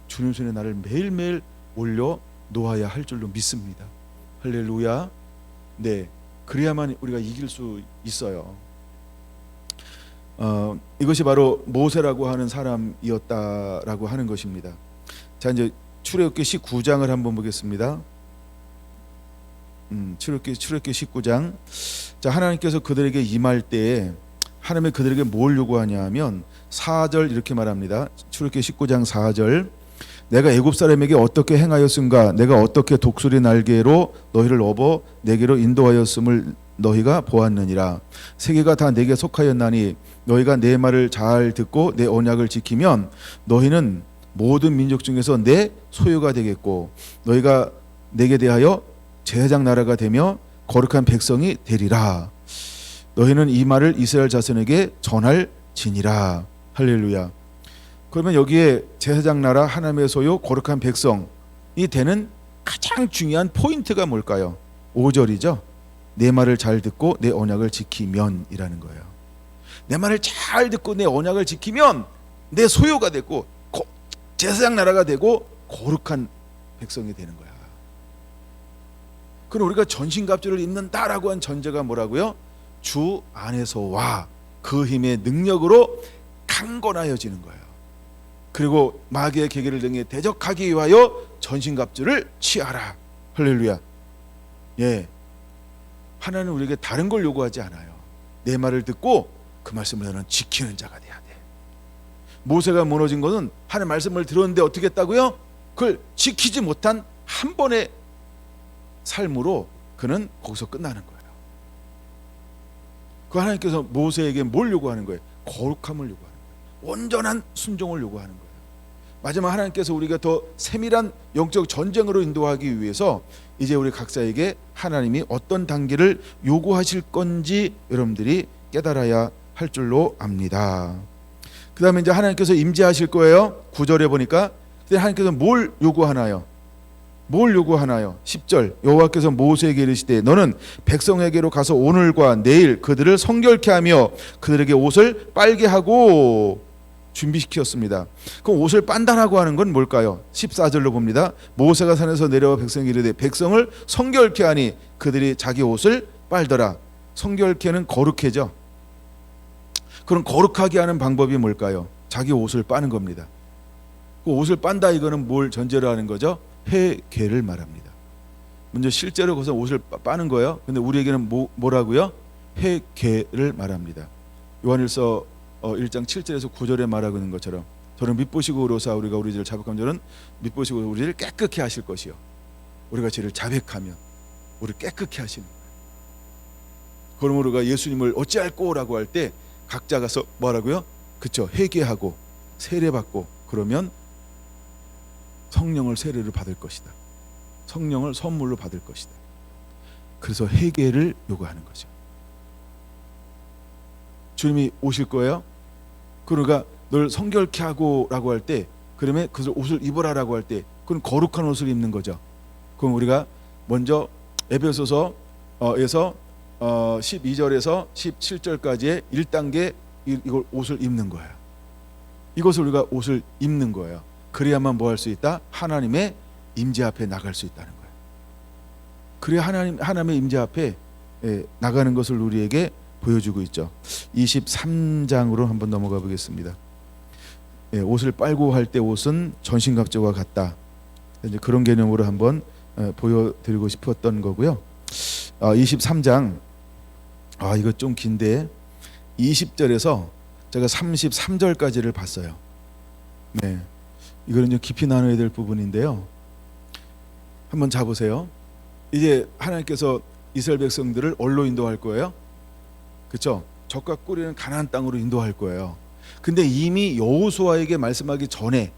Speaker 1: 주님 손에 나를 매일매일 올려놓아야 할 줄로 믿습니다. 할렐루야. 네, 그래야만 우리가 이길 수 있어요. 이것이 바로 모세라고 하는 사람이었다라고 하는 것입니다. 자, 이제 출애굽기 19장을 한번 보겠습니다. 출애굽기 19장. 자, 하나님께서 그들에게 임할 때에 하나님이 그들에게 뭘 요구하냐면 4절 이렇게 말합니다. 출애굽기 19장 4절. 내가 애굽 사람에게 어떻게 행하였은가? 내가 어떻게 독수리 날개로 너희를 업어 내게로 인도하였음을 너희가 보았느니라. 세계가 다 내게 속하였나니 너희가 내 말을 잘 듣고 내 언약을 지키면 너희는 모든 민족 중에서 내 소유가 되겠고 너희가 내게 대하여 제사장 나라가 되며 거룩한 백성이 되리라. 너희는 이 말을 이스라엘 자손에게 전할지니라. 할렐루야. 그러면 여기에 제사장 나라, 하나님의 소유, 거룩한 백성이 되는 가장 중요한 포인트가 뭘까요? 5절이죠. 내 말을 잘 듣고 내 언약을 지키면 이라는 거예요. 내 말을 잘 듣고 내 언약을 지키면 내 소유가 되고 제사장 나라가 되고 거룩한 백성이 되는 거야. 그럼 우리가 전신갑주를 입는다라고 한 전제가 뭐라고요? 주 안에서와 그 힘의 능력으로 강건하여지는 거예요. 그리고 마귀의 계계를 등에 대적하기 위하여 전신갑주를 취하라. 할렐루야. 예, 하나님은 우리에게 다른 걸 요구하지 않아요. 내 말을 듣고 그 말씀을 너는 지키는 자가 돼야 돼. 모세가 무너진 것은 하나님 말씀을 들었는데 어떻게 했다고요? 그걸 지키지 못한 한 번의 삶으로 그는 거기서 끝나는 거예요. 그 하나님께서 모세에게 뭘 요구하는 거예요? 거룩함을 요구하는 거예요. 온전한 순종을 요구하는 거예요. 마지막 하나님께서 우리가 더 세밀한 영적 전쟁으로 인도하기 위해서 이제 우리 각자에게 하나님이 어떤 단계를 요구하실 건지 여러분들이 깨달아야 할 줄로 압니다. 그 다음에 이제 하나님께서 임재하실 거예요. 9절에 보니까 하나님께서 뭘 요구하나요? 뭘 요구하나요? 10절 여호와께서 모세에게 이르시되 너는 백성에게로 가서 오늘과 내일 그들을 성결케 하며 그들에게 옷을 빨게 하고 준비시켰습니다. 그럼 옷을 빤다라고 하는 건 뭘까요? 14절로 봅니다. 모세가 산에서 내려와 백성에게 이르되 백성을 성결케 하니 그들이 자기 옷을 빨더라. 성결케는 거룩해져. 그럼 거룩하게 하는 방법이 뭘까요? 자기 옷을 빠는 겁니다. 그 옷을 빤다 이거는 뭘 전제로 하는 거죠? 회개를 말합니다. 먼저 실제로 거기서 옷을 빠는 거예요. 근데 우리에게는 뭐라고요? 회개를 말합니다. 요한일서 1장 7절에서 9절에 말하고 있는 것처럼 저는 믿보시고 의로사 우리가 우리 죄를 자백하면 저는 믿보시고 우리를 깨끗게 하실 것이요 우리가 죄를 자백하면 우리를 깨끗게 하시는 거예요. 그러므로 우리가 예수님을 어찌할꼬라고 할 때 각자 가서 뭐라고요? 그쵸, 회개하고 세례받고 그러면 성령을 세례를 받을 것이다. 성령을 선물로 받을 것이다. 그래서 회개를 요구하는 거죠. 주님이 오실 거예요. 그러니까 널 성결케 하고라고 할 때, 그러면 그 옷을 입어라라고 할 때, 그건 거룩한 옷을 입는 거죠. 그럼 우리가 먼저 에베소서에서 12절에서 17절까지의 1단계 이걸 옷을 입는 거예요. 이것을 우리가 옷을 입는 거예요. 그래야만 뭐 할 수 있다? 하나님의 임재 앞에 나갈 수 있다는 거예요. 그래야 하나님의 임재 앞에 나가는 것을 우리에게 보여주고 있죠. 23장으로 한번 넘어가 보겠습니다. 옷을 빨고 할 때 옷은 전신갑주와 같다. 이제 그런 개념으로 한번 보여드리고 싶었던 거고요. 23장 이거 좀 긴데 20절에서 제가 33절까지를 봤어요. 네, 이거는 좀 깊이 나눠야 될 부분인데요. 한번 잡으세요. 이제 하나님께서 이스라엘 백성들을 어디로 인도할 거예요? 그렇죠? 적과 꿀이는 가나안 땅으로 인도할 거예요. 근데 이미 여호수아에게 말씀하기 전에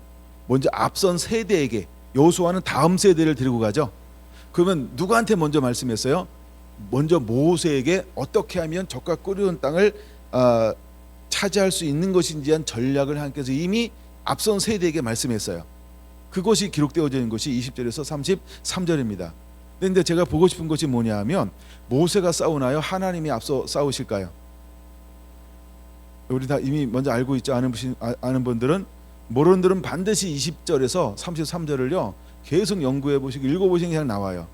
Speaker 1: 먼저 앞선 세대에게, 여호수아는 다음 세대를 데리고 가죠. 그러면 누구한테 먼저 말씀했어요? 먼저 모세에게 어떻게 하면 적과 꿀이는 땅을 차지할 수 있는 것인지 한 전략을 하나님께서 이미 앞선 세대에게 말씀했어요. 그것이 기록되어져 있는 것이 20절에서 33절입니다. 그런데 제가 보고 싶은 것이 뭐냐 하면, 모세가 싸우나요? 하나님이 앞서 싸우실까요? 우리 다 이미 먼저 알고 있지 아는 분들은, 모르는 분들은 반드시 20절에서 33절을요 계속 연구해 보시고 읽어보시는 게 그냥 나와요.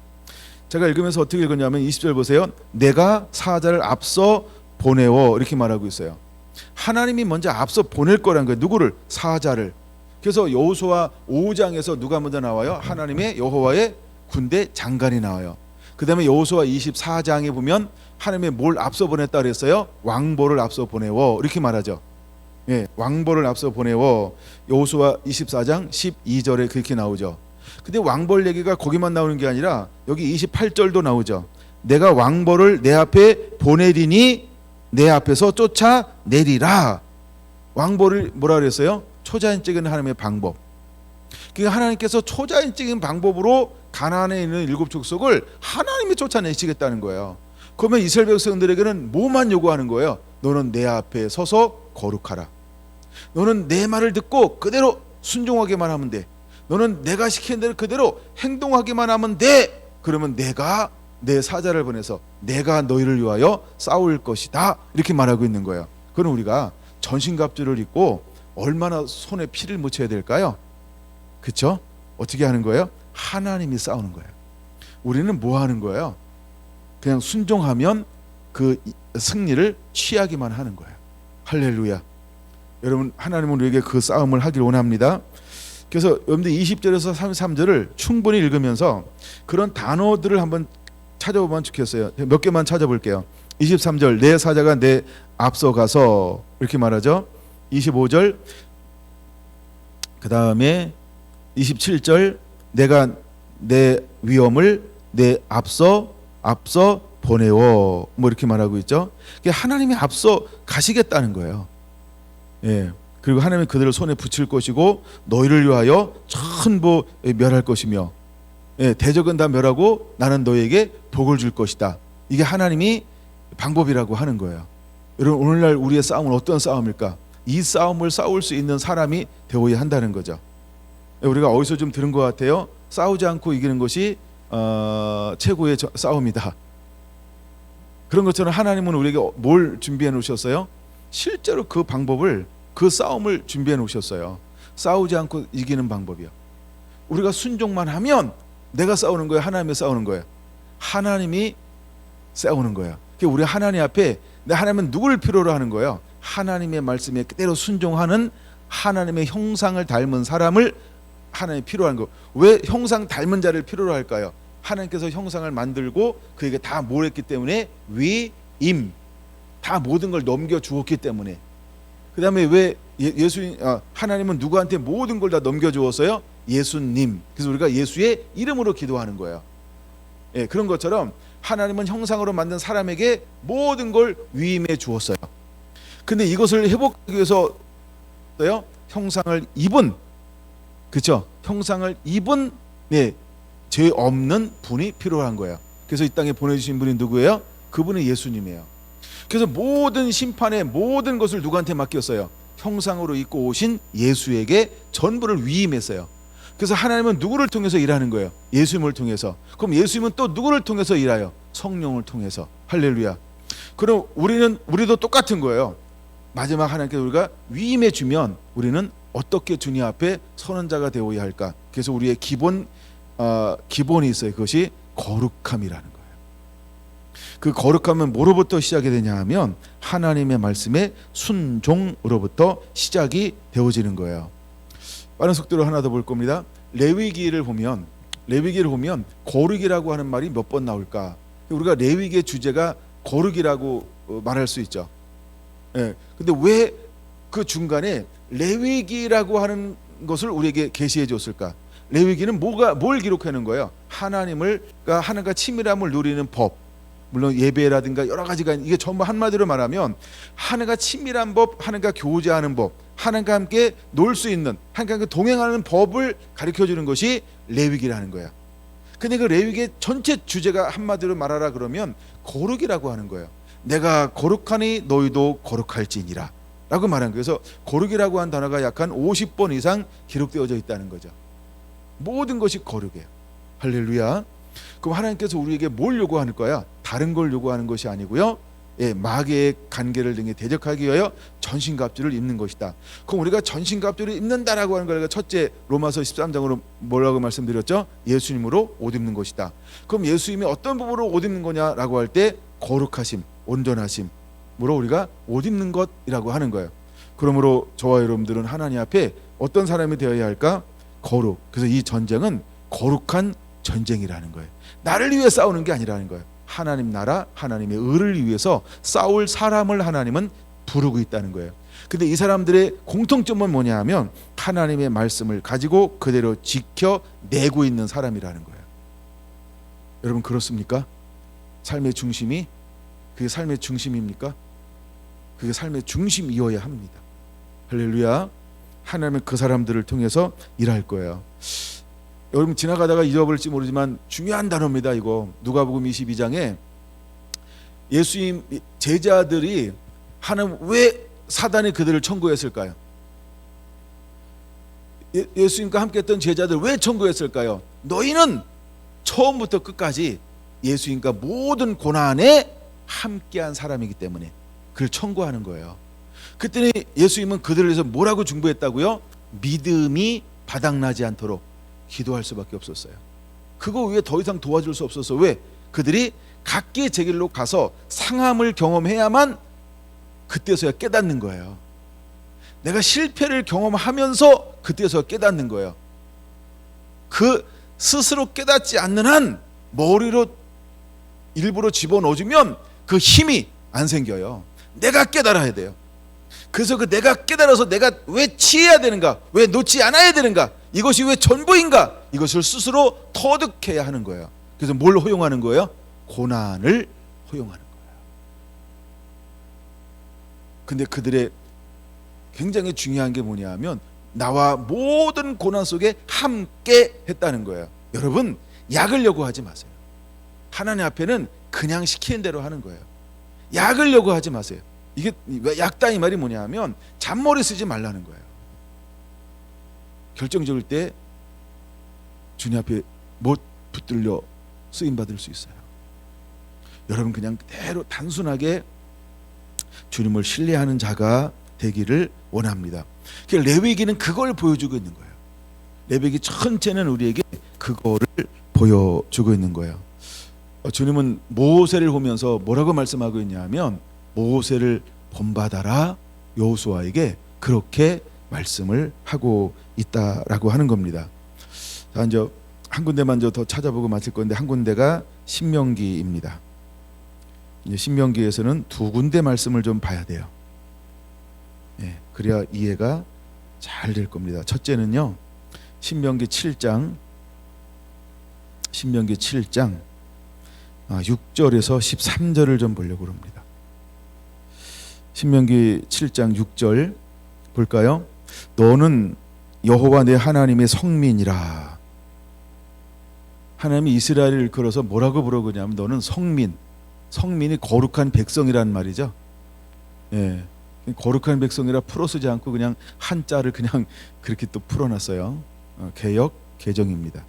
Speaker 1: 제가 읽으면서 어떻게 읽었냐면 20절 보세요. 내가 사자를 앞서 보내어, 이렇게 말하고 있어요. 하나님이 먼저 앞서 보낼 거라는 거예요. 누구를? 사자를. 그래서 여호수아 5장에서 누가 먼저 나와요? 하나님의 여호와의 군대 장관이 나와요. 그 다음에 여호수아 24장에 보면 하나님이 뭘 앞서 보냈다 그랬어요? 왕보를 앞서 보내워, 이렇게 말하죠. 왕보를 앞서 보내워. 여호수아 24장 12절에 그렇게 나오죠. 근데 왕벌 얘기가 거기만 나오는 게 아니라 여기 28절도 나오죠. 내가 왕벌을 내 앞에 보내리니 내 앞에서 쫓아내리라. 왕벌을 뭐라 그랬어요? 초자연적인 하나님의 방법. 그러니까 하나님께서 초자연적인 방법으로 가나안에 있는 7 족속을 하나님이 쫓아내시겠다는 거예요. 그러면 이스라엘 백성들에게는 뭐만 요구하는 거예요? 너는 내 앞에 서서 거룩하라. 너는 내 말을 듣고 그대로 순종하기만 하면 돼. 너는 내가 시키는 대로 그대로 행동하기만 하면 돼. 그러면 내가 내 사자를 보내서 내가 너희를 위하여 싸울 것이다, 이렇게 말하고 있는 거예요. 그럼 우리가 전신갑주를 입고 얼마나 손에 피를 묻혀야 될까요? 그렇죠? 어떻게 하는 거예요? 하나님이 싸우는 거예요. 우리는 뭐 하는 거예요? 그냥 순종하면 그 승리를 취하기만 하는 거예요. 할렐루야. 여러분, 하나님은 우리에게 그 싸움을 하기를 원합니다. 그래서 여러분들 20절에서 33절을 충분히 읽으면서 그런 단어들을 한번 찾아보면 좋겠어요. 몇 개만 찾아볼게요. 23절, 내 사자가 내 앞서 가서, 이렇게 말하죠. 25절, 그 다음에 27절, 내가 내 위엄을 내 앞서 보내워, 뭐 이렇게 말하고 있죠. 하나님이 앞서 가시겠다는 거예요. 그리고 하나님이 그들을 손에 붙일 것이고 너희를 위하여 전부 멸할 것이며, 대적은 다 멸하고 나는 너희에게 복을 줄 것이다. 이게 하나님이 방법이라고 하는 거예요. 여러분, 오늘날 우리의 싸움은 어떤 싸움일까? 이 싸움을 싸울 수 있는 사람이 되어야 한다는 거죠. 우리가 어디서 좀 들은 것 같아요. 싸우지 않고 이기는 것이 최고의 싸움이다. 그런 것처럼 하나님은 우리에게 뭘 준비해 놓으셨어요? 실제로 그 방법을, 그 싸움을 준비해 놓으셨어요. 싸우지 않고 이기는 방법이요. 우리가 순종만 하면 내가 싸우는 거예요? 하나님이 싸우는 거예요? 하나님이 싸우는 거예요. 우리 하나님 앞에, 내 하나님은 누구를 필요로 하는 거예요? 하나님의 말씀에 그대로 순종하는 하나님의 형상을 닮은 사람을 하나님이 필요한 거. 왜 형상 닮은 자를 필요로 할까요? 하나님께서 형상을 만들고 그에게 다 뭘 했기 때문에, 위임, 다 모든 걸 넘겨 주었기 때문에. 그 다음에 왜 하나님은 누구한테 모든 걸 다 넘겨 주었어요? 예수님. 그래서 우리가 예수의 이름으로 기도하는 거예요. 그런 것처럼 하나님은 형상으로 만든 사람에게 모든 걸 위임해 주었어요. 근데 이것을 회복하기 위해서 형상을 입은, 그렇죠? 형상을 입은 죄 없는 분이 필요한 거예요. 그래서 이 땅에 보내주신 분이 누구예요? 그분은 예수님이에요. 그래서 모든 심판의 모든 것을 누구한테 맡겼어요? 형상으로 입고 오신 예수에게 전부를 위임했어요. 그래서 하나님은 누구를 통해서 일하는 거예요? 예수님을 통해서. 그럼 예수님은 또 누구를 통해서 일해요? 성령을 통해서. 할렐루야. 그럼 우리도 똑같은 거예요. 마지막 하나님께서 우리가 위임해 주면 우리는 어떻게 주님 앞에 서는 자가 되어야 할까? 그래서 우리의 기본이 있어요. 그것이 거룩함이라는 거예요. 그 거룩함은 뭐로부터 시작이 되냐 하면 하나님의 말씀에 순종으로부터 시작이 되어지는 거예요. 빠른 속도로 하나 더 볼 겁니다. 레위기를 보면 거룩이라고 하는 말이 몇 번 나올까? 우리가 레위기의 주제가 거룩이라고 말할 수 있죠. 근데 왜 그 중간에 레위기라고 하는 것을 우리에게 계시해 줬을까? 레위기는 뭘 기록하는 거예요? 하나님과 친밀함을 누리는 법, 물론 예배라든가 여러 가지가, 이게 전부 한마디로 말하면 하나님과 친밀한 법, 하나님과 교제하는 법, 하나님과 함께 놀 수 있는, 하나님과 함께 동행하는 법을 가르쳐 주는 것이 레위기라는 거야. 근데 그 레위기의 전체 주제가 한마디로 말하라 그러면 거룩이라고 하는 거예요. 내가 거룩하니 너희도 거룩할지니라 라고 말한 거예요. 그래서 거룩이라고 한 단어가 약 한 50번 이상 기록되어져 있다는 거죠. 모든 것이 거룩이에요. 할렐루야. 그럼 하나님께서 우리에게 뭘 요구하는 거야? 다른 걸 요구하는 것이 아니고요, 마귀의 간계를 등에 대적하기 위하여 전신갑주를 입는 것이다. 그럼 우리가 전신갑주를 입는다라고 하는 걸 첫째 로마서 13장으로 뭐라고 말씀드렸죠? 예수님으로 옷 입는 것이다. 그럼 예수님이 어떤 부분으로 옷 입는 거냐라고 할 때 거룩하심, 온전하심으로 우리가 옷 입는 것이라고 하는 거예요. 그러므로 저와 여러분들은 하나님 앞에 어떤 사람이 되어야 할까? 거룩. 그래서 이 전쟁은 거룩한 전쟁이라는 거예요. 나를 위해 싸우는 게 아니라는 거예요. 하나님 나라, 하나님의 의를 위해서 싸울 사람을 하나님은 부르고 있다는 거예요. 근데 이 사람들의 공통점은 뭐냐 하면 하나님의 말씀을 가지고 그대로 지켜내고 있는 사람이라는 거예요. 여러분 그렇습니까? 삶의 중심이 그게 삶의 중심입니까? 그게 삶의 중심이어야 합니다. 할렐루야. 하나님은 그 사람들을 통해서 일할 거예요. 여러분 지나가다가 잊어버릴지 모르지만 중요한 단어입니다. 이거 누가복음 22장에 예수님 제자들이 하나님 왜 사단이 그들을 청구했을까요? 예수님과 함께 했던 제자들 왜 청구했을까요? 너희는 처음부터 끝까지 예수님과 모든 고난에 함께한 사람이기 때문에 그를 청구하는 거예요. 그때는 예수님은 그들을 위해서 뭐라고 중보했다고요? 믿음이 바닥나지 않도록 기도할 수밖에 없었어요. 그거 위에 더 이상 도와줄 수 없어서. 왜? 그들이 각기 제 길로 가서 상함을 경험해야만 그때서야 깨닫는 거예요. 내가 실패를 경험하면서 그때서야 깨닫는 거예요. 그 스스로 깨닫지 않는 한 머리로 일부러 집어넣어주면 그 힘이 안 생겨요. 내가 깨달아야 돼요. 그래서 그 내가 깨달아서 내가 왜 취해야 되는가, 왜 놓지 않아야 되는가, 이것이 왜 전부인가, 이것을 스스로 터득해야 하는 거예요. 그래서 뭘 허용하는 거예요? 고난을 허용하는 거예요. 근데 그들의 굉장히 중요한 게 뭐냐면 나와 모든 고난 속에 함께 했다는 거예요. 여러분 약을 요구하지 마세요. 하나님 앞에는 그냥 시키는 대로 하는 거예요. 약을 요구하지 마세요. 이게 약다 이 말이 뭐냐 하면 잔머리 쓰지 말라는 거예요. 결정적일 때 주님 앞에 못 붙들려 쓰임받을 수 있어요. 여러분 그냥 그대로 단순하게 주님을 신뢰하는 자가 되기를 원합니다. 레위기는 그걸 보여주고 있는 거예요. 레위기 전체는 우리에게 그거를 보여주고 있는 거예요. 주님은 모세를 보면서 뭐라고 말씀하고 있냐면 모세를 본받아라 여호수아에게 그렇게 말씀을 하고 있다라고 하는 겁니다. 자, 이제 한 군데만 더 찾아보고 마칠 건데 한 군데가 신명기입니다. 이제 신명기에서는 두 군데 말씀을 좀 봐야 돼요. 그래야 이해가 잘 될 겁니다. 첫째는요, 신명기 7장 6절에서 13절을 좀 보려고 합니다. 신명기 7장 6절 볼까요? 너는 여호와 내 하나님의 성민이라. 하나님이 이스라엘을 일컬어서 뭐라고 부르냐면 너는 성민, 성민이 거룩한 백성이란 말이죠. 예, 거룩한 백성이라 풀어쓰지 않고 그냥 한자를 그냥 그렇게 또 풀어놨어요. 개역 개정입니다.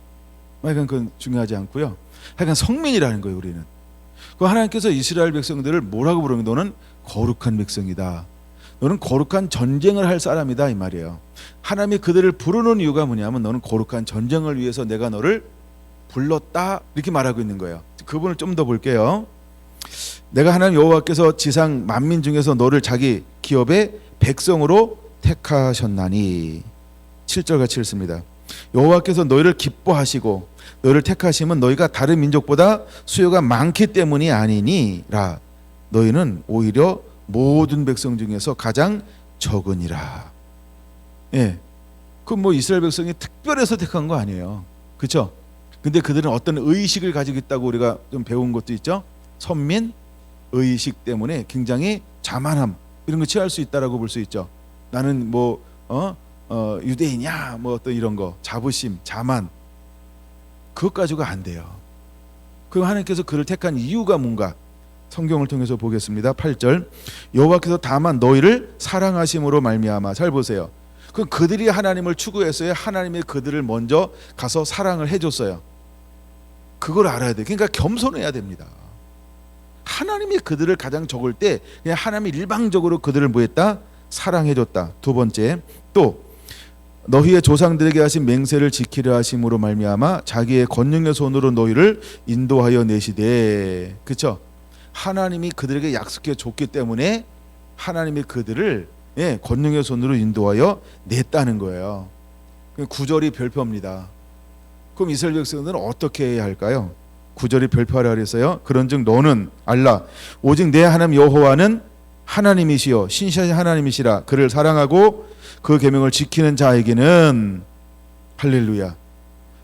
Speaker 1: 하여간 그건 중요하지 않고요. 하여간 성민이라는 거예요. 우리는 그 하나님께서 이스라엘 백성들을 뭐라고 부르면 너는 거룩한 백성이다. 너는 거룩한 전쟁을 할 사람이다 이 말이에요. 하나님이 그들을 부르는 이유가 뭐냐면 너는 거룩한 전쟁을 위해서 내가 너를 불렀다 이렇게 말하고 있는 거예요. 그분을 좀 더 볼게요. 내가 하나님 여호와께서 지상 만민 중에서 너를 자기 기업의 백성으로 택하셨나니. 7절 같이 읽습니다. 여호와께서 너희를 기뻐하시고 너희를 택하심은 너희가 다른 민족보다 수요가 많기 때문이 아니니라. 너희는 오히려 모든 백성 중에서 가장 적으니라. 예, 그럼 뭐 이스라엘 백성이 특별해서 택한 거 아니에요. 그렇죠? 근데 그들은 어떤 의식을 가지고 있다고 우리가 좀 배운 것도 있죠. 선민 의식 때문에 굉장히 자만함 이런 거 취할 수 있다라고 볼 수 있죠. 나는 뭐 유대인이야 뭐 또 이런 거 자부심, 자만 그것 가지고가 안 돼요. 그럼 하나님께서 그를 택한 이유가 뭔가 성경을 통해서 보겠습니다. 8절 여호와께서 다만 너희를 사랑하심으로 말미암아. 잘 보세요. 그들이 하나님을 추구했어요. 하나님이 그들을 먼저 가서 사랑을 해줬어요. 그걸 알아야 돼. 그러니까 겸손해야 됩니다. 하나님이 그들을 가장 적을 때 그냥 하나님이 일방적으로 그들을 뭐했다? 사랑해줬다. 두 번째 또 너희의 조상들에게 하신 맹세를 지키려 하심으로 말미암아 자기의 권능의 손으로 너희를 인도하여 내시되. 그렇죠? 하나님이 그들에게 약속해 줬기 때문에 하나님이 그들을 권능의 손으로 인도하여 냈다는 거예요. 9절이 별표입니다. 그럼 이스라엘 백성들은 어떻게 해야 할까요? 9절이 별표하라 그랬어요. 그런즉 너는 알라 오직 내 하나님 여호와는 하나님이시여 신실하신 하나님이시라. 그를 사랑하고 그 계명을 지키는 자에게는 할렐루야.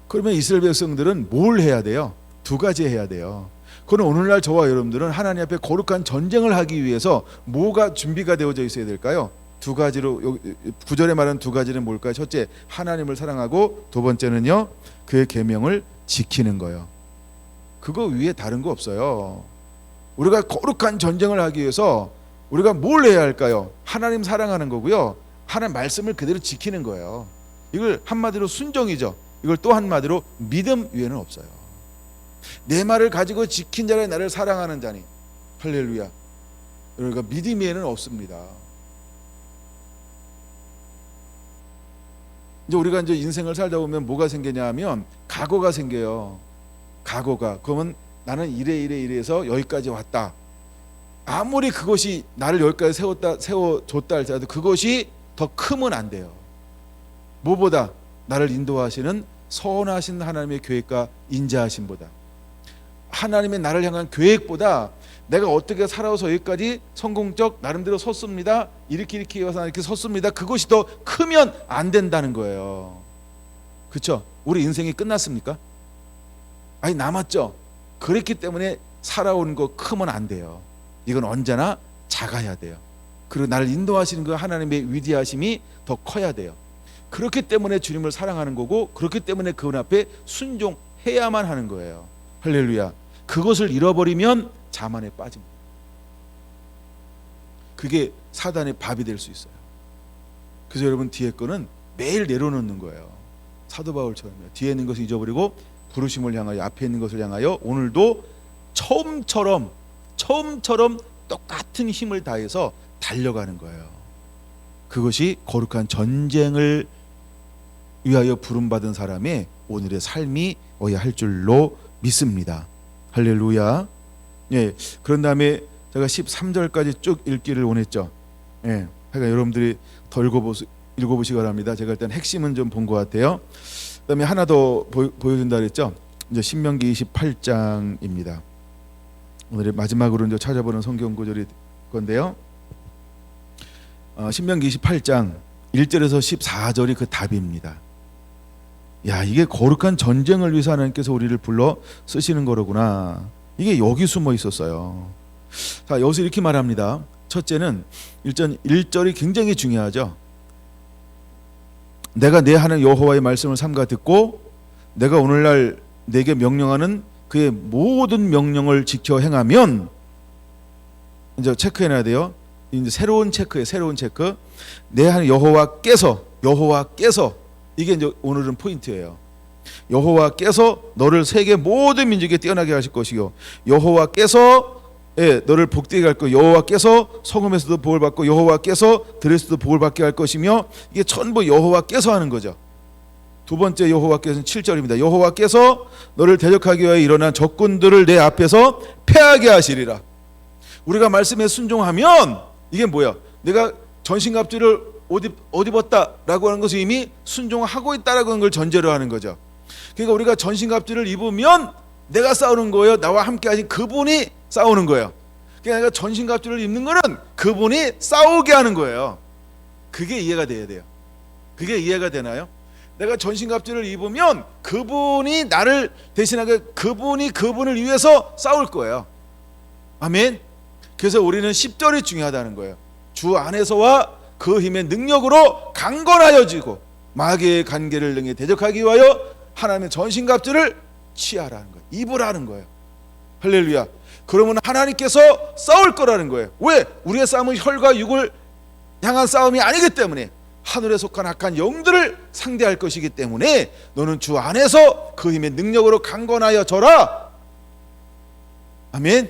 Speaker 1: 그러면 이스라엘 백성들은 뭘 해야 돼요? 두 가지 해야 돼요. 그럼 오늘날 저와 여러분들은 하나님 앞에 거룩한 전쟁을 하기 위해서 뭐가 준비가 되어져 있어야 될까요? 두 가지로 9절에 말하는 두 가지는 뭘까요? 첫째 하나님을 사랑하고 두 번째는요 그의 계명을 지키는 거예요. 그거 위에 다른 거 없어요. 우리가 거룩한 전쟁을 하기 위해서 우리가 뭘 해야 할까요? 하나님 사랑하는 거고요. 하나님 말씀을 그대로 지키는 거예요. 이걸 한마디로 순종이죠. 이걸 또 한마디로 믿음 위에는 없어요. 내 말을 가지고 지킨 자는 나를 사랑하는 자니. 할렐루야. 그러니까 믿음 위에는 없습니다. 이제 우리가 이제 인생을 살다 보면 뭐가 생기냐 하면 각오가 생겨요. 각오가. 그러면 나는 이래서 여기까지 왔다. 아무리 그것이 나를 여기까지 세워줬다 할지라도 그것이 더 크면 안 돼요. 무엇보다 나를 인도하시는 선하신 하나님의 계획과 인자하심보다, 하나님의 나를 향한 계획보다 내가 어떻게 살아서 여기까지 성공적 나름대로 섰습니다. 이렇게 해서 이렇게 섰습니다. 그것이 더 크면 안 된다는 거예요. 그렇죠? 우리 인생이 끝났습니까? 아니 남았죠. 그랬기 때문에 살아온 거 크면 안 돼요. 이건 언제나 작아야 돼요. 그리고 나를 인도하시는 그 하나님의 위대하심이 더 커야 돼요. 그렇기 때문에 주님을 사랑하는 거고, 그렇기 때문에 그분 앞에 순종해야만 하는 거예요. 할렐루야. 그것을 잃어버리면 자만에 빠집니다. 그게 사단의 밥이 될 수 있어요. 그래서 여러분 뒤에 거는 매일 내려놓는 거예요. 사도 바울처럼요. 뒤에 있는 것을 잊어버리고 부르심을 향하여 앞에 있는 것을 향하여 오늘도 처음처럼 똑같은 힘을 다해서 달려가는 거예요. 그것이 거룩한 전쟁을 위하여 부름받은 사람의 오늘의 삶이어야 할 줄로 믿습니다. 할렐루야. 예, 그런 다음에 제가 13절까지 쭉 읽기를 원했죠. 예, 그러니까 여러분들이 더 읽어보시기 바랍니다. 제가 일단 핵심은 좀 본 것 같아요. 그다음에 하나 더 보여준다 그랬죠. 이제 신명기 28장입니다. 오늘의 마지막으로 이제 찾아보는 성경 구절이 건데요. 신명기 28장 1절에서 14절이 그 답입니다. 야, 이게 거룩한 전쟁을 위해서 하나님께서 우리를 불러 쓰시는 거로구나. 이게 여기 숨어 있었어요. 자, 여기서 이렇게 말합니다. 첫째는 1절이 굉장히 중요하죠. 내가 내 하나님 여호와의 말씀을 삼가 듣고 내가 오늘날 내게 명령하는 그의 모든 명령을 지켜 행하면, 이제 체크해놔야 돼요. 이제 새로운 체크예요. 새로운 체크. 내 하나님 여호와께서 이게 이제 오늘은 포인트예요. 여호와께서 너를 세계 모든 민족에 뛰어나게 하실 것이요, 여호와께서 너를 복되게 할 것, 여호와께서 성음에서도 복을 받고 여호와께서 들에서도 복을 받게 할 것이며, 이게 전부 여호와께서 하는 거죠. 두 번째 여호와께서는 7절입니다. 여호와께서 너를 대적하기 위하여 일어난 적군들을 내 앞에서 패하게 하시리라. 우리가 말씀에 순종하면 이게 뭐야? 내가 전신갑주를 옷 입었다라고 하는 것은 이미 순종하고 있다라고 하는 걸 전제로 하는 거죠. 그러니까 우리가 전신갑주를 입으면 내가 싸우는 거예요? 나와 함께 하신 그분이 싸우는 거예요. 그러니까 내가 전신갑주를 입는 거는 그분이 싸우게 하는 거예요. 그게 이해가 돼야 돼요. 그게 이해가 되나요? 내가 전신갑주를 입으면 그분이 나를 대신하게, 그분이 그분을 위해서 싸울 거예요. 아멘. 그래서 우리는 10절이 중요하다는 거예요. 주 안에서와 그 힘의 능력으로 강건하여지고 마귀의 간계를 능히 대적하기 위하여 하나님의 전신갑주를 취하라는 거예요. 입으라는 거예요. 할렐루야. 그러면 하나님께서 싸울 거라는 거예요. 왜? 우리의 싸움은 혈과 육을 향한 싸움이 아니기 때문에, 하늘에 속한 악한 영들을 상대할 것이기 때문에 너는 주 안에서 그 힘의 능력으로 강건하여져라. 아멘.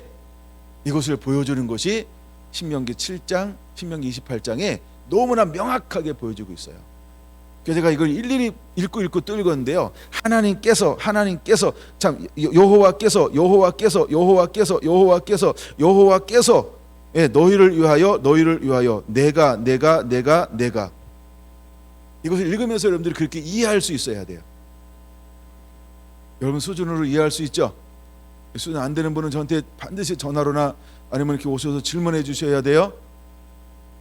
Speaker 1: 이것을 보여주는 것이 신명기 7장, 신명기 28장에 너무나 명확하게 보여주고 있어요. 그래서 제가 이걸 일일이 읽고 또 읽었는데요. 하나님께서 참 여호와께서 너희를 위하여 내가 이것을 읽으면서 여러분들이 그렇게 이해할 수 있어야 돼요. 여러분 수준으로 이해할 수 있죠? 수준 안 되는 분은 저한테 반드시 전화로나 아니면 이렇게 오셔서 질문해 주셔야 돼요.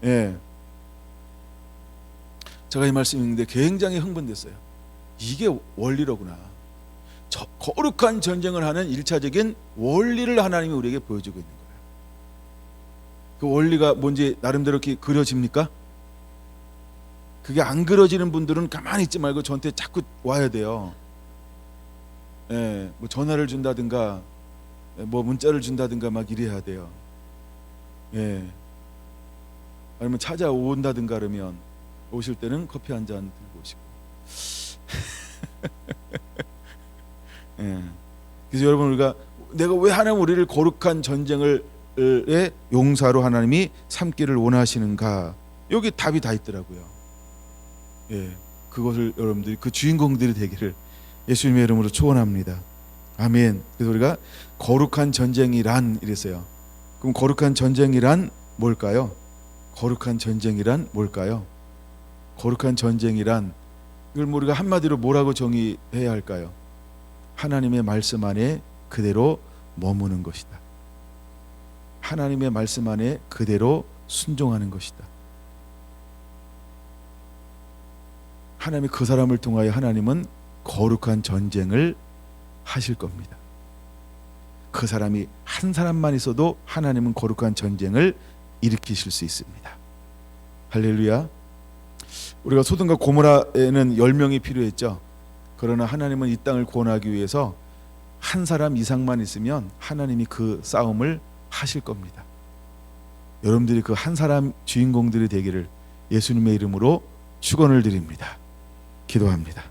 Speaker 1: 예. 제가 이 말씀 읽는데 굉장히 흥분됐어요. 이게 원리로구나. 거룩한 전쟁을 하는 1차적인 원리를 하나님이 우리에게 보여주고 있는 거예요. 그 원리가 뭔지 나름대로 이렇게 그려집니까? 그게 안 그려지는 분들은 가만히 있지 말고 저한테 자꾸 와야 돼요. 예, 뭐 전화를 준다든가 뭐 문자를 준다든가 막 이래야 돼요. 예. 아니면 찾아온다든가 그러면 오실 때는 커피 한 잔 들고 오시고. 예. 그래서 여러분, 내가 왜 하나님 우리를 거룩한 전쟁의 용사로 하나님이 삼기를 원하시는가? 여기 답이 다 있더라고요. 예, 그것을 여러분들이 그 주인공들이 되기를 예수님의 이름으로 축원합니다. 아멘. 그래서 우리가 거룩한 전쟁이란 이랬어요. 그럼 거룩한 전쟁이란 뭘까요? 거룩한 전쟁이란 뭘까요? 거룩한 전쟁이란, 이걸 우리가 한마디로 뭐라고 정의해야 할까요? 하나님의 말씀 안에 그대로 머무는 것이다. 하나님의 말씀 안에 그대로 순종하는 것이다. 하나님이 그 사람을 통하여 하나님은 거룩한 전쟁을 하실 겁니다. 그 사람이 한 사람만 있어도 하나님은 거룩한 전쟁을 일으키실 수 있습니다. 할렐루야. 우리가 소돔과 고모라에는 10명이 필요했죠. 그러나 하나님은 이 땅을 구원하기 위해서 한 사람 이상만 있으면 하나님이 그 싸움을 하실 겁니다. 여러분들이 그 한 사람 주인공들이 되기를 예수님의 이름으로 축원을 드립니다. 기도합니다.